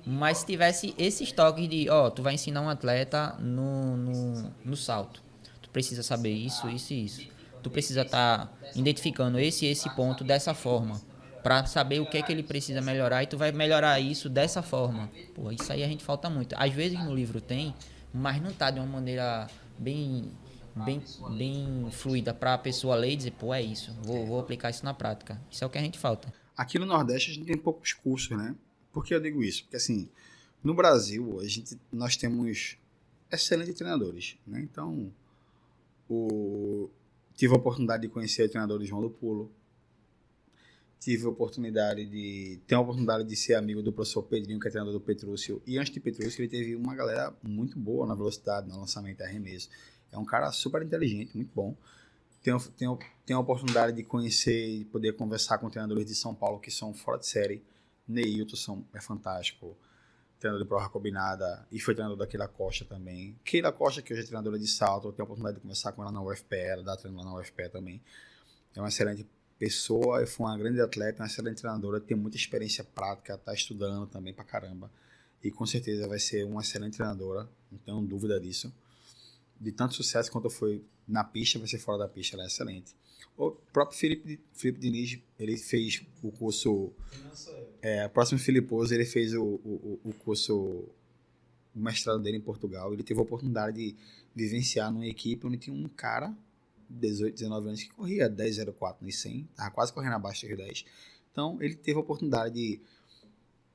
Mas se tivesse esses toques de, ó, tu vai ensinar um atleta no salto. Tu precisa saber isso, isso e isso. Tu precisa estar identificando esse ponto dessa forma, para saber o que é que ele precisa melhorar, e tu vai melhorar isso dessa forma. Pô, isso aí a gente falta muito. Às vezes no livro tem, mas não tá de uma maneira bem fluida para a pessoa ler e dizer, pô, é isso, vou aplicar isso na prática. Isso é o que a gente falta. Aqui no Nordeste a gente tem poucos cursos, né? Por que eu digo isso? Porque assim, no Brasil nós temos excelentes treinadores, né? Então, tive a oportunidade de conhecer o treinador João do Pulo. Tive a oportunidade de ser amigo do professor Pedrinho, que é treinador do Petrúcio. E antes de Petrúcio, ele teve uma galera muito boa na velocidade, no lançamento e arremesso. É um cara super inteligente, muito bom. Tenho a oportunidade de conhecer e poder conversar com treinadores de São Paulo que são fora de série. Neilton é fantástico. Treinador de prova combinada, e foi treinador da Keila Costa também. Keila Costa, que hoje é treinadora de salto, eu tenho a oportunidade de conversar com ela na UFPE, ela dá treino lá na UFPE também. É uma excelente pessoa, foi uma grande atleta, uma excelente treinadora, tem muita experiência prática, está estudando também pra caramba. E com certeza vai ser uma excelente treinadora, não tenho dúvida disso. De tanto sucesso quanto foi na pista, vai ser fora da pista, ela é excelente. O próprio Felipe Diniz, ele fez o curso... o próximo Filiposo, ele fez o curso, o mestrado dele em Portugal. Ele teve a oportunidade de vivenciar numa equipe onde tinha um cara, 18, 19 anos, que corria 10,04 no 100, estava quase correndo abaixo dos 10. Então, ele teve a oportunidade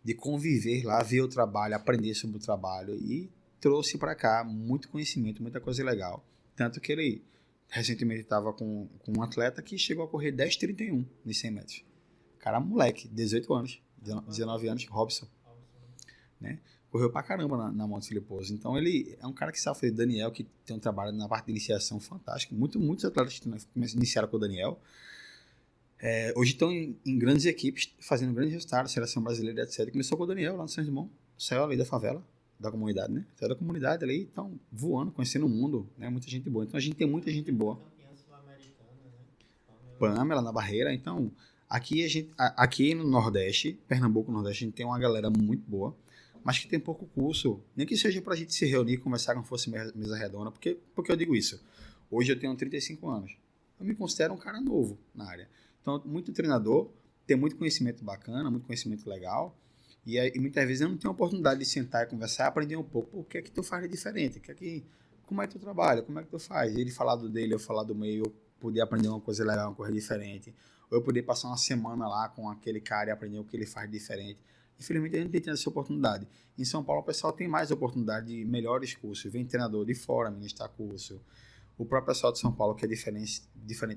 de conviver lá, ver o trabalho, aprender sobre o trabalho e trouxe para cá muito conhecimento, muita coisa legal. Tanto que ele recentemente estava com um atleta que chegou a correr 10,31 nos 100 metros. Cara, moleque, 18 anos, 19 anos, Robson, né? Correu pra caramba na Monte Filiposo. Então ele é um cara que sabe fazer. Daniel, que tem um trabalho na parte de iniciação fantástico. Muitos atletas que iniciaram com o Daniel. Hoje estão em grandes equipes, fazendo grandes resultados, seleção brasileira, etc. Começou com o Daniel lá no São Simão. Saiu ali da favela, da comunidade, né? Saiu da comunidade ali, estão voando, conhecendo o mundo, né? Muita gente boa. Então a gente tem muita gente boa. Pamela na Barreira. Então, aqui no Nordeste, Pernambuco, Nordeste, a gente tem uma galera muito boa, mas que tem pouco curso, nem que seja pra gente se reunir e conversar como fosse mesa redonda. Porque eu digo isso? Hoje eu tenho 35 anos. Eu me considero um cara novo na área. Então, muito treinador tem muito conhecimento bacana, muito conhecimento legal, e muitas vezes eu não tenho a oportunidade de sentar e conversar e aprender um pouco. Pô, o que é que tu faz de diferente? Como é que tu trabalha? Como é que tu faz? Ele falar do dele, eu falar do meu, eu poder aprender uma coisa legal, uma coisa diferente. Ou eu poder passar uma semana lá com aquele cara e aprender o que ele faz de diferente. Infelizmente, a gente tem tido essa oportunidade. Em São Paulo, o pessoal tem mais oportunidade de melhores cursos. Vem treinador de fora ministrar curso. O próprio pessoal de São Paulo, que é diferente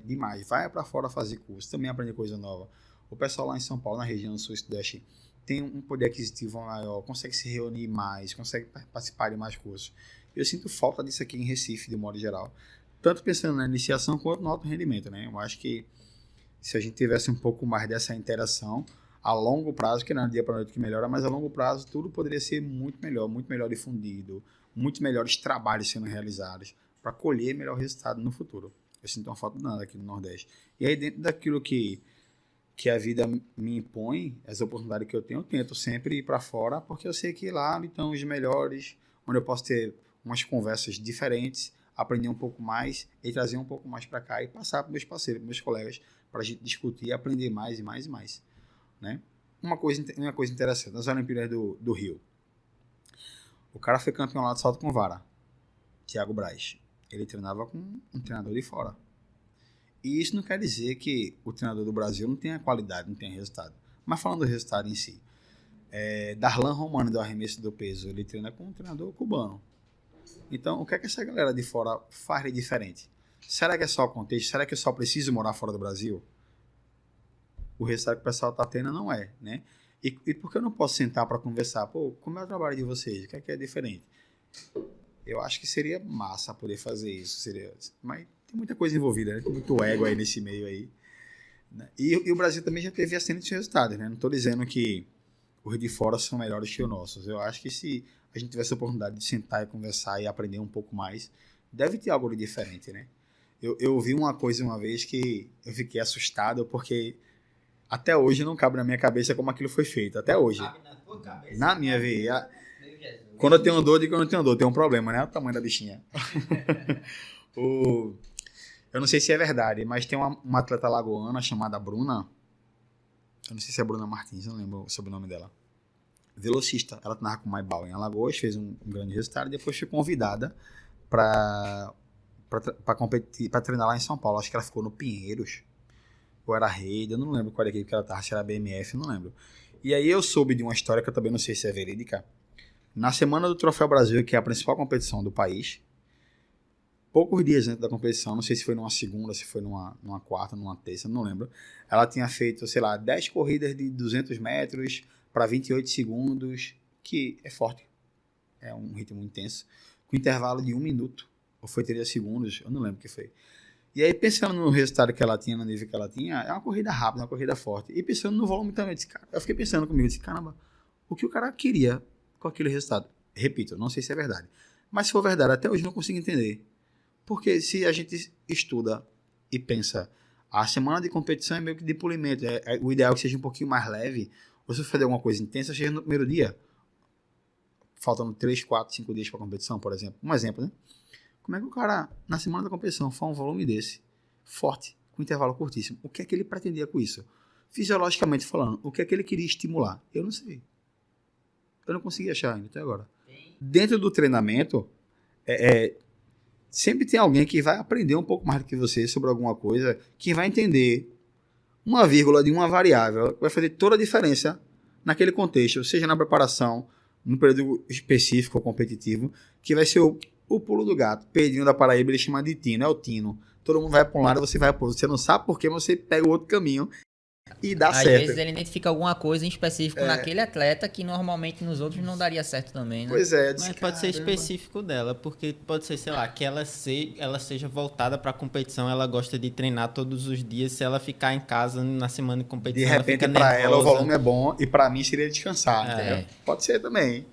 demais, vai para fora fazer curso, também aprender coisa nova. o pessoal lá em São Paulo, na região do Sul e Sudeste, tem um poder aquisitivo maior, consegue se reunir mais, consegue participar de mais cursos. Eu sinto falta disso aqui em Recife, de modo geral. Tanto pensando na iniciação quanto no alto rendimento, né? Eu acho que se a gente tivesse um pouco mais dessa interação, a longo prazo, que não é dia para noite que melhora, mas a longo prazo tudo poderia ser muito melhor difundido, muito melhores trabalhos sendo realizados para colher melhor resultado no futuro. Eu sinto uma falta nada aqui no Nordeste. E aí, dentro daquilo que a vida me impõe, as oportunidades que eu tenho, eu tento sempre ir para fora, porque eu sei que lá estão os melhores, onde eu posso ter umas conversas diferentes, aprender um pouco mais e trazer um pouco mais para cá e passar para meus parceiros, para meus colegas, para a gente discutir e aprender mais e mais e mais. Né? Uma coisa interessante, nas Olimpíadas do Rio, o cara foi campeão lá de salto com vara, Thiago Braz. Ele treinava com um treinador de fora. E isso não quer dizer que o treinador do Brasil não tenha qualidade, não tenha resultado. Mas falando do resultado em si, Darlan Romano do arremesso do peso, ele treina com um treinador cubano. Então, o que é que essa galera de fora faz de diferente? Será que é só o contexto? Será que eu só preciso morar fora do Brasil? O resultado que o pessoal está tendo não é, né? E por que eu não posso sentar para conversar? Pô, como é o trabalho de vocês? O que é diferente? Eu acho que seria massa poder fazer isso. Mas tem muita coisa envolvida, né? Tem muito ego aí nesse meio aí. Né? E o Brasil também já teve excelentes resultados, né? Não estou dizendo que os de fora são melhores que os nossos. Eu acho que se a gente tivesse a oportunidade de sentar e conversar e aprender um pouco mais, deve ter algo de diferente, né? Eu vi uma coisa uma vez que eu fiquei assustado, porque até hoje não cabe na minha cabeça como aquilo foi feito. Até hoje. Cabe na tua cabeça. Na minha vida. Quando eu tenho dor, digo que eu não tenho dor. Tem um problema, né? O tamanho da bichinha. Eu não sei se é verdade, mas tem uma atleta lagoana chamada Bruna. Eu não sei se é Bruna Martins, eu não lembro sobre o nome dela. Velocista. Ela treinava com o Maibal em Alagoas, fez um grande resultado e depois foi convidada para competir, para treinar lá em São Paulo. Acho que ela ficou no Pinheiros. Ou era Rede, eu não lembro qual era a equipe que ela estava, se era BMF, não lembro. E aí eu soube de uma história que eu também não sei se é verídica. Na semana do Troféu Brasil, que é a principal competição do país, poucos dias antes da competição, não sei se foi numa segunda, se foi numa quarta, numa terça, não lembro, ela tinha feito, sei lá, 10 corridas de 200 metros para 28 segundos, que é forte, é um ritmo intenso, com intervalo de 1 minuto, ou foi 30 segundos, eu não lembro o que foi. E aí, pensando no resultado que ela tinha, no nível que ela tinha, é uma corrida rápida, uma corrida forte. E pensando no volume também, eu fiquei pensando comigo, disse, caramba, o que o cara queria com aquele resultado? Repito, não sei se é verdade. Mas se for verdade, até hoje não consigo entender. Porque se a gente estuda e pensa, a semana de competição é meio que de polimento, o ideal é que seja um pouquinho mais leve, ou se você fazer alguma coisa intensa, seja no primeiro dia. Faltando 3, 4, 5 dias para a competição, por exemplo. Um exemplo, né? Como é que o cara, na semana da competição, faz um volume desse, forte, com intervalo curtíssimo? O que é que ele pretendia com isso? Fisiologicamente falando, o que é que ele queria estimular? Eu não sei. Eu não consegui achar ainda até agora. Dentro do treinamento, sempre tem alguém que vai aprender um pouco mais do que você sobre alguma coisa, que vai entender uma vírgula de uma variável, vai fazer toda a diferença naquele contexto, seja na preparação, no período específico ou competitivo, que vai ser o pulo do gato. Pedrinho da Paraíba, ele chama de Tino, é o Tino. Todo mundo vai para um lado, você vai para outro. Você não sabe por que, você pega o outro caminho e dá certo. Às vezes ele identifica alguma coisa em específico naquele atleta que normalmente nos outros não daria certo também, né? Pois é. Mas pode ser específico dela, porque pode ser, sei lá, que ela seja voltada para a competição, ela gosta de treinar todos os dias, se ela ficar em casa na semana de competição, de repente para ela o volume é bom e para mim seria descansar, entendeu? Pode ser também.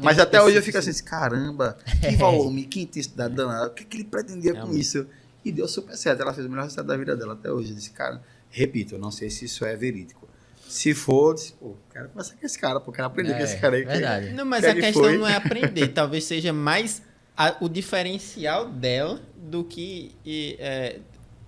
Mas até hoje eu fico assim, caramba, que volume, que intensidade danada, o que ele pretendia com isso? E deu super certo, ela fez o melhor resultado da vida dela até hoje. Eu disse, cara, repito, eu não sei se isso é verídico. Se for, quero conversar com esse cara, porque quero aprender com esse cara aí. Verdade. Não, mas a questão não é aprender, talvez seja mais o diferencial dela do que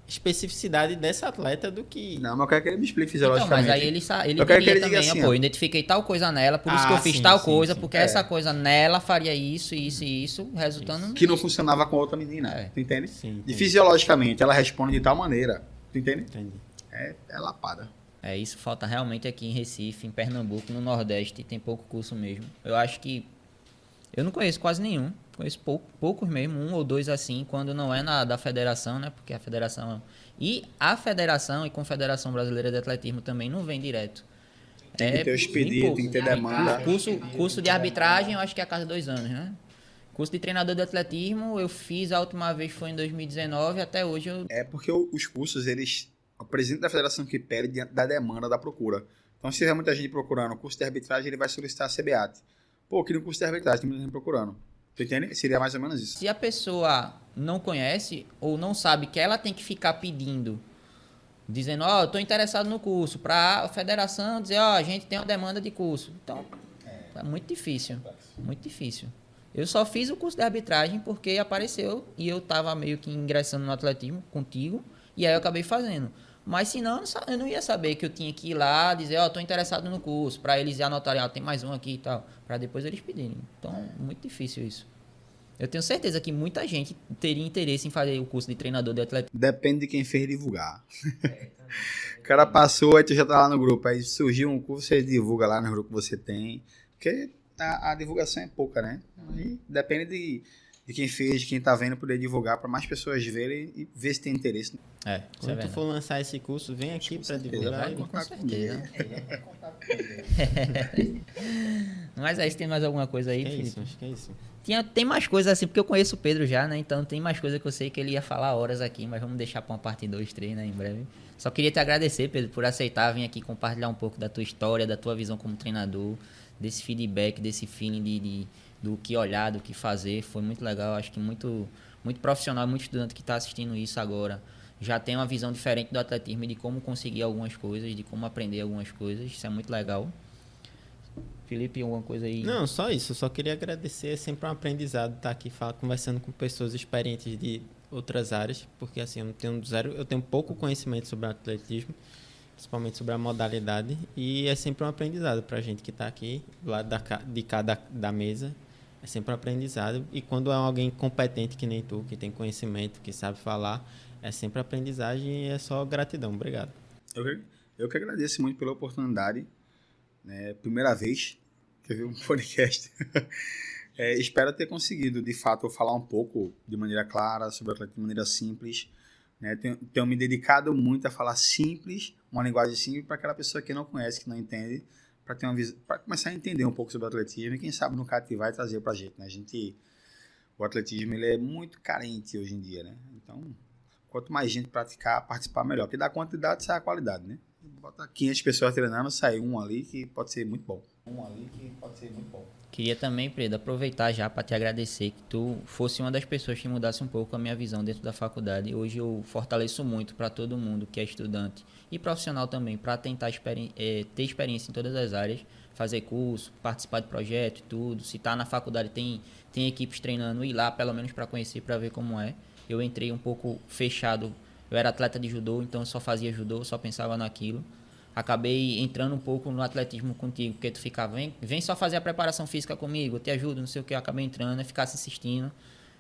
especificidade dessa atleta do que... Não, mas eu quero que ele me explique fisiologicamente. Então, mas aí ele diria também, assim, pô, identifiquei tal coisa nela, por isso que eu fiz tal coisa, porque essa coisa nela faria isso, isso e isso, resultando... Que não funcionava com outra menina, tu entende? Sim, e fisiologicamente, ela responde de tal maneira, tu entende? Entendi. É lapada. Isso falta realmente aqui em Recife, em Pernambuco, no Nordeste, tem pouco curso mesmo. Eu acho que Eu não conheço quase nenhum. Conheço poucos mesmo, um ou dois assim, quando não é da federação, né? Porque a federação... E a federação e Confederação Brasileira de Atletismo também não vem direto. Tem que ter o bem expedito, pouco. tem que ter demanda. Curso de arbitragem, eu acho que é a cada 2 anos, né? Curso de treinador de atletismo, eu fiz a última vez foi em 2019, até hoje eu... É porque os cursos, o presidente da federação que pede diante da demanda da procura. Então, se tiver muita gente procurando o curso de arbitragem, ele vai solicitar a CBAT. Pô, eu queria um curso de arbitragem, tem muita gente procurando. Tu entende? Seria mais ou menos isso. Se a pessoa não conhece ou não sabe que ela tem que ficar pedindo, dizendo, eu tô interessado no curso, para a federação dizer, a gente tem uma demanda de curso. Então, é muito difícil, muito difícil. Eu só fiz o curso de arbitragem porque apareceu e eu tava meio que ingressando no atletismo contigo, e aí eu acabei fazendo. Mas senão eu não ia saber que eu tinha que ir lá dizer, tô interessado no curso, para eles anotarem, tem mais um aqui e tal, para depois eles pedirem. Então, muito difícil isso. Eu tenho certeza que muita gente teria interesse em fazer o curso de treinador de atletismo. Depende de quem fez divulgar. O cara passou, aí tu já tá lá no grupo, aí surgiu um curso, você divulga lá no grupo que você tem, porque a divulgação é pouca, né? Aí depende de quem fez, de quem tá vendo, poder divulgar para mais pessoas verem e ver se tem interesse. Quando tu for lançar esse curso, vem aqui para divulgar. Vai, com certeza. Mas aí, se tem mais alguma coisa aí, Felipe? Acho que é isso. Tem mais coisas assim, porque eu conheço o Pedro já, né? Então tem mais coisa que eu sei que ele ia falar horas aqui, mas vamos deixar para uma parte 2, 3, né? Em breve. Só queria te agradecer, Pedro, por aceitar vir aqui compartilhar um pouco da tua história, da tua visão como treinador, desse feedback, desse feeling do que olhar, do que fazer. Foi muito legal, acho que muito, muito profissional, muito estudante que está assistindo isso agora já tem uma visão diferente do atletismo e de como conseguir algumas coisas, de como aprender algumas coisas. Isso é muito legal. Felipe, alguma coisa aí? Não, só isso. Eu só queria agradecer. É sempre um aprendizado estar aqui conversando com pessoas experientes de outras áreas, porque assim, eu tenho pouco conhecimento sobre atletismo, principalmente sobre a modalidade, e é sempre um aprendizado para a gente que está aqui, do lado de cada da mesa. É sempre um aprendizado. E quando é alguém competente que nem tu, que tem conhecimento, que sabe falar, é sempre aprendizagem e é só gratidão. Obrigado. Eu que agradeço muito pela oportunidade. Primeira vez que eu vi um podcast. Espero ter conseguido, de fato, falar um pouco de maneira clara sobre o atletismo de maneira simples. Né? Tenho me dedicado muito a falar simples, uma linguagem simples, para aquela pessoa que não conhece, que não entende, para começar a entender um pouco sobre o atletismo e quem sabe no cativar e trazer para a gente. Né? O atletismo ele é muito carente hoje em dia. Né? Então, quanto mais gente praticar, participar, melhor. Porque da quantidade sai a qualidade, né? Bota 500 pessoas treinando, sai um ali que pode ser muito bom. Queria também, Pedro, aproveitar já para te agradecer que tu fosse uma das pessoas que mudasse um pouco a minha visão dentro da faculdade. Hoje eu fortaleço muito para todo mundo que é estudante e profissional também, para tentar ter experiência em todas as áreas, fazer curso, participar de projeto e tudo. Se tá na faculdade, tem equipes treinando, ir lá pelo menos para conhecer, para ver como é. Eu entrei um pouco fechado. Eu era atleta de judô, então eu só fazia judô, só pensava naquilo. Acabei entrando um pouco no atletismo contigo, porque tu ficava, vem só fazer a preparação física comigo, eu te ajudo, não sei o que. Eu acabei entrando, eu ficasse insistindo.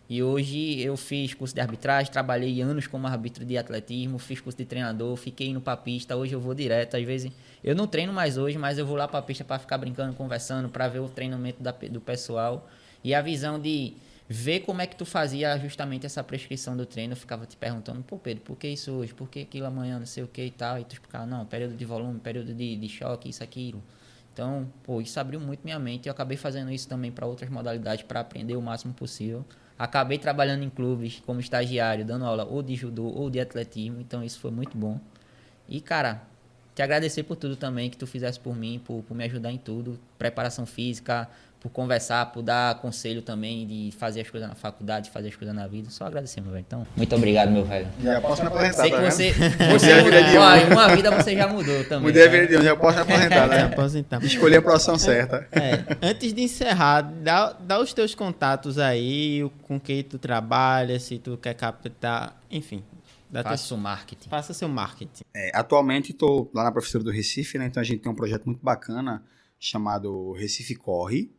E hoje eu fiz curso de arbitragem, trabalhei anos como árbitro de atletismo, fiz curso de treinador, fiquei indo pra pista. Hoje eu vou direto, às vezes eu não treino mais hoje, mas eu vou lá pra pista pra ficar brincando, conversando, pra ver o treinamento do pessoal. E a visão de ver como é que tu fazia justamente essa prescrição do treino. Eu ficava te perguntando, pô Pedro, por que isso hoje? Por que aquilo amanhã, não sei o que e tal? E tu explicava, não, período de volume, período de choque, isso, aquilo. Então, pô, isso abriu muito minha mente e eu acabei fazendo isso também para outras modalidades, para aprender o máximo possível. Acabei trabalhando em clubes como estagiário, dando aula ou de judô ou de atletismo, então isso foi muito bom. E, cara, te agradecer por tudo também que tu fizesse por mim, por me ajudar em tudo, preparação física, por conversar, por dar conselho também de fazer as coisas na faculdade, fazer as coisas na vida. Só agradecer, meu velho. Então, muito obrigado, meu velho. Já posso me aposentar, sei que tá você vendo? em uma vida você já mudou também. Mudei a vida de um, já posso me aposentar, né? Aposentar. Escolher a profissão certa. Antes de encerrar, dá os teus contatos aí, com quem tu trabalha, se tu quer captar, enfim. Faça o marketing. Faça seu marketing. Atualmente estou lá na Professora do Recife, né? Então a gente tem um projeto muito bacana chamado Recife Corre,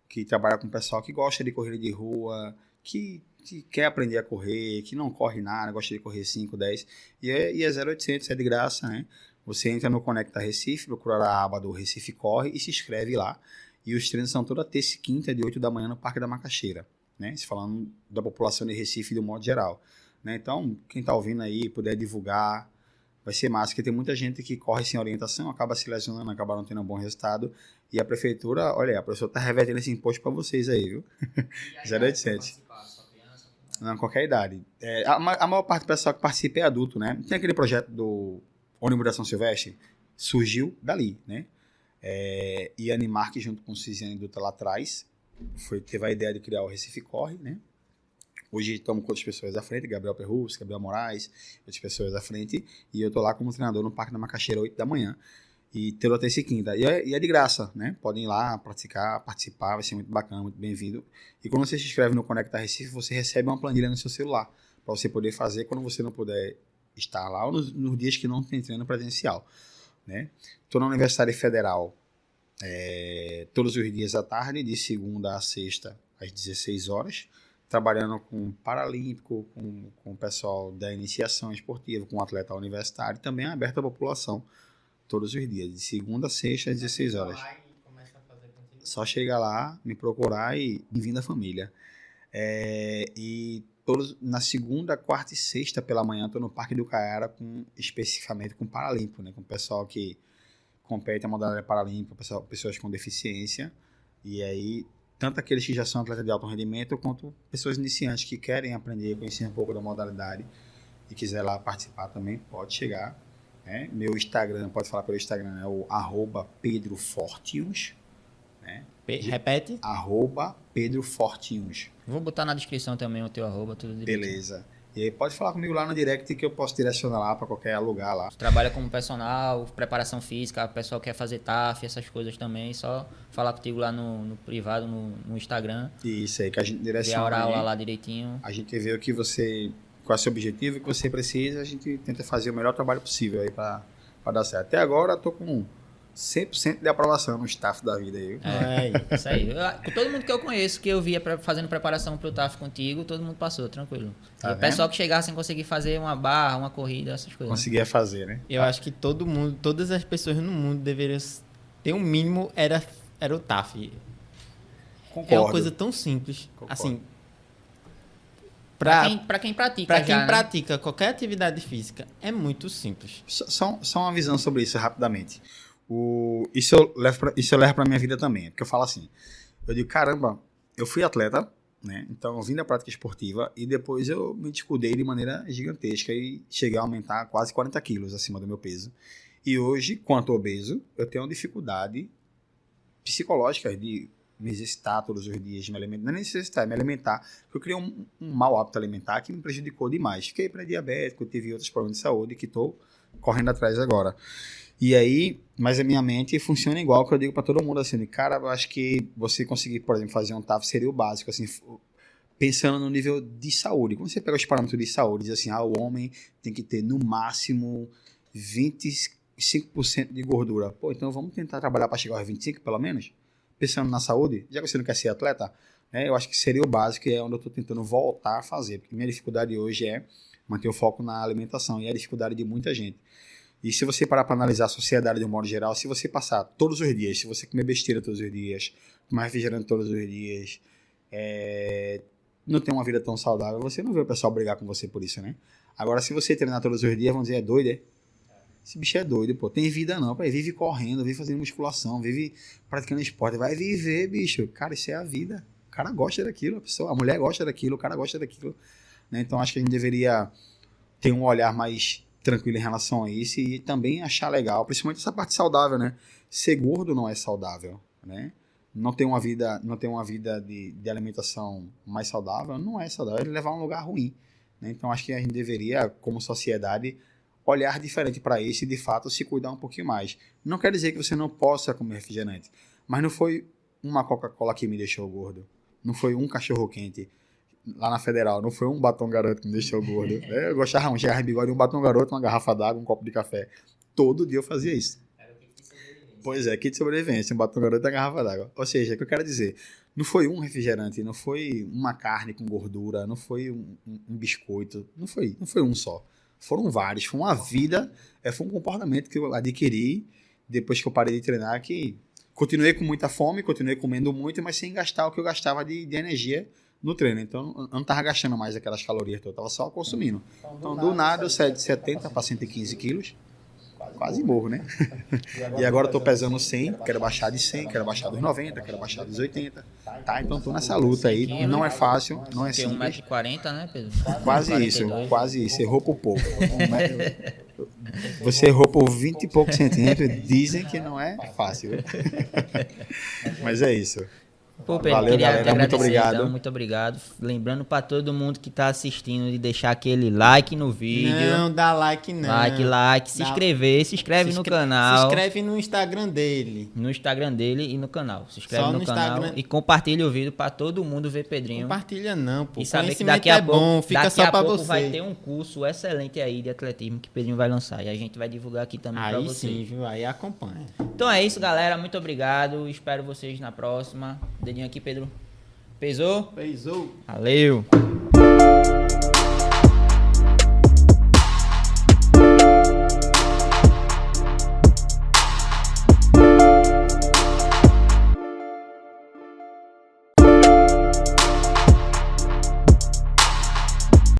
que trabalha com o pessoal que gosta de corrida de rua, que quer aprender a correr, que não corre nada, gosta de correr 5, 10. E é 0800, é de graça, né? Você entra no Conecta Recife, procura a aba do Recife Corre e se inscreve lá. E os treinos são toda terça e quinta, de 8 da manhã, no Parque da Macaxeira, né? Se falando da população de Recife de um modo geral, né? Então, quem está ouvindo aí, puder divulgar, vai ser massa, porque tem muita gente que corre sem orientação, acaba se lesionando, acaba não tendo um bom resultado. E a prefeitura, olha aí, a professora está revertendo esse imposto para vocês aí, viu? 0,87. Não, qualquer idade. A maior parte do pessoal que participa é adulto, né? Tem aquele projeto do ônibus da São Silvestre, surgiu dali, né? E a Animark, junto com o Ciziane Dutra lá atrás, teve a ideia de criar o Recife Corre, né? Hoje estamos com outras pessoas à frente, Gabriel Perrus, Gabriel Moraes, outras pessoas à frente, e eu tô lá como treinador no Parque da Macaxeira, 8 da manhã, e toda terça e quinta. E é de graça, né? Podem ir lá participar, vai ser muito bacana, muito bem-vindo. E quando você se inscreve no Conecta Recife, você recebe uma planilha no seu celular, para você poder fazer quando você não puder estar lá, ou nos dias que não tem treino presencial, né? Estou na Universidade Federal todos os dias à tarde, de segunda a sexta, às 16 horas, trabalhando com paralímpico, com o pessoal da iniciação esportiva, com o atleta universitário, também é aberto à população, todos os dias, de segunda a sexta, às 16 horas. Só chega lá, me procurar e bem-vindo à família. E na segunda, quarta e sexta pela manhã, estou no Parque do Caiara, especificamente com paralímpico, né, com o pessoal que compete a modalidade paralímpica, pessoas com deficiência, e aí tanto aqueles que já são atletas de alto rendimento, quanto pessoas iniciantes que querem aprender, conhecer um pouco da modalidade e quiser lá participar também, pode chegar, né? Meu Instagram, pode falar pelo Instagram, é o @PedroFortius, né? Repete. @PedroFortius. Vou botar na descrição também o teu arroba, tudo direitinho. Beleza. E aí pode falar comigo lá no direct que eu posso direcionar lá para qualquer lugar lá. Trabalha como personal, preparação física, o pessoal quer fazer TAF, essas coisas também, só falar contigo lá no privado, no Instagram. Isso aí, que a gente Ver direciona. a hora aí. aula lá direitinho. A gente vê qual é o seu objetivo, o que você precisa, a gente tenta fazer o melhor trabalho possível aí para dar certo. Até agora eu tô com 100% de aprovação no staff da vida aí. Isso aí. Todo mundo que eu conheço, que eu via fazendo preparação pro TAF contigo, todo mundo passou, tranquilo. Tá E o pessoal que chegava sem conseguir fazer uma barra, uma corrida, essas coisas. Conseguia fazer, né? Eu acho que todo mundo, todas as pessoas no mundo deveriam ter um mínimo, era o TAF. Concordo. É uma coisa tão simples. Concordo. Assim, Pra quem pratica para quem já, né? pratica qualquer atividade física, é muito simples. Só uma visão sobre isso rapidamente. Isso eu levo pra minha vida também. Porque eu falo assim, eu digo, caramba, eu fui atleta, né? Então eu vim da prática esportiva e depois eu me descuidei de maneira gigantesca e cheguei a aumentar quase 40 quilos acima do meu peso. E hoje, quanto obeso, eu tenho uma dificuldade psicológica de me exercitar todos os dias, me alimentar, não é nem se exercitar, é me alimentar, porque eu criei um mau hábito alimentar que me prejudicou demais. Fiquei pré-diabético, tive outros problemas de saúde que estou correndo atrás agora. E aí, mas a minha mente funciona igual que eu digo para todo mundo assim, cara, eu acho que você conseguir, por exemplo, fazer um TAF seria o básico, assim, pensando no nível de saúde. Quando você pega os parâmetros de saúde, diz assim, o homem tem que ter no máximo 25% de gordura. Pô, então vamos tentar trabalhar para chegar aos 25% pelo menos? Pensando na saúde, já que você não quer ser atleta, né, eu acho que seria o básico e é onde eu estou tentando voltar a fazer, porque minha dificuldade hoje é manter o foco na alimentação e é a dificuldade de muita gente. E se você parar para analisar a sociedade de um modo geral, se você passar todos os dias, se você comer besteira todos os dias, tomar refrigerante todos os dias, não ter uma vida tão saudável, você não vê o pessoal brigar com você por isso, né? Agora, se você treinar todos os dias, vão dizer, é doido, é? Esse bicho é doido, pô. Tem vida não, pô. Vive correndo, vive fazendo musculação, vive praticando esporte. Vai viver, bicho. Cara, isso é a vida. O cara gosta daquilo, a mulher gosta daquilo, o cara gosta daquilo. Né? Então, acho que a gente deveria ter um olhar mais tranquilo em relação a isso e também achar legal, principalmente essa parte saudável, né? Ser gordo não é saudável, né? Não ter uma vida de alimentação mais saudável não é saudável, é levar a um lugar ruim, né? Então, acho que a gente deveria, como sociedade, olhar diferente para isso e, de fato, se cuidar um pouquinho mais. Não quer dizer que você não possa comer refrigerante, mas não foi uma Coca-Cola que me deixou gordo, não foi um cachorro-quente lá na Federal, não foi um batom garoto que me deixou gordo. Eu gostava de chegar em bigode, um batom garoto, uma garrafa d'água, um copo de café. Todo dia eu fazia isso. Era o kit de sobrevivência. Pois é, kit de sobrevivência, um batom garoto e uma garrafa d'água. Ou seja, o que eu quero dizer, não foi um refrigerante, não foi uma carne com gordura, não foi um biscoito, não foi um só. Foram vários, foi uma vida, foi um comportamento que eu adquiri depois que eu parei de treinar que continuei com muita fome, continuei comendo muito, mas sem gastar o que eu gastava de energia no treino. Então, eu não estava gastando mais aquelas calorias que eu estava só consumindo. Então, do nada, eu saí de 70 para 115 quilos. Quase morro, né? E agora eu tô pesando 100, quero baixar de 100, quero baixar dos 90, quero baixar dos 80. Tá? Então tô nessa luta aí. Não é fácil, não é Porque simples. 1,40 m, né, Pedro? Quase 42. isso, quase isso. Errou por pouco. Você errou por 20 e poucos centímetros. Dizem que não é fácil. Mas é isso. Pô, Pedro, Valeu, queria galera. te agradecer, Muito obrigado. então, muito obrigado. Lembrando pra todo mundo que tá assistindo de deixar aquele like no vídeo. Não dá like não. Like, se inscreve no canal. Se inscreve no Instagram dele. No Instagram dele e no canal. Se inscreve Só no no canal Instagram. e compartilha o vídeo pra todo mundo ver Pedrinho. Compartilha não, pô. E saber que Conhecimento daqui a é pouco, bom, fica daqui só a pra pouco você. vai ter um curso excelente aí de atletismo que Pedrinho vai lançar. E a gente vai divulgar aqui também pra Aí vocês. sim, viu? Aí acompanha. Então é isso, galera. Muito obrigado. Espero vocês na próxima. Dedinho aqui, Pedro. Pesou? Beijou. Valeu.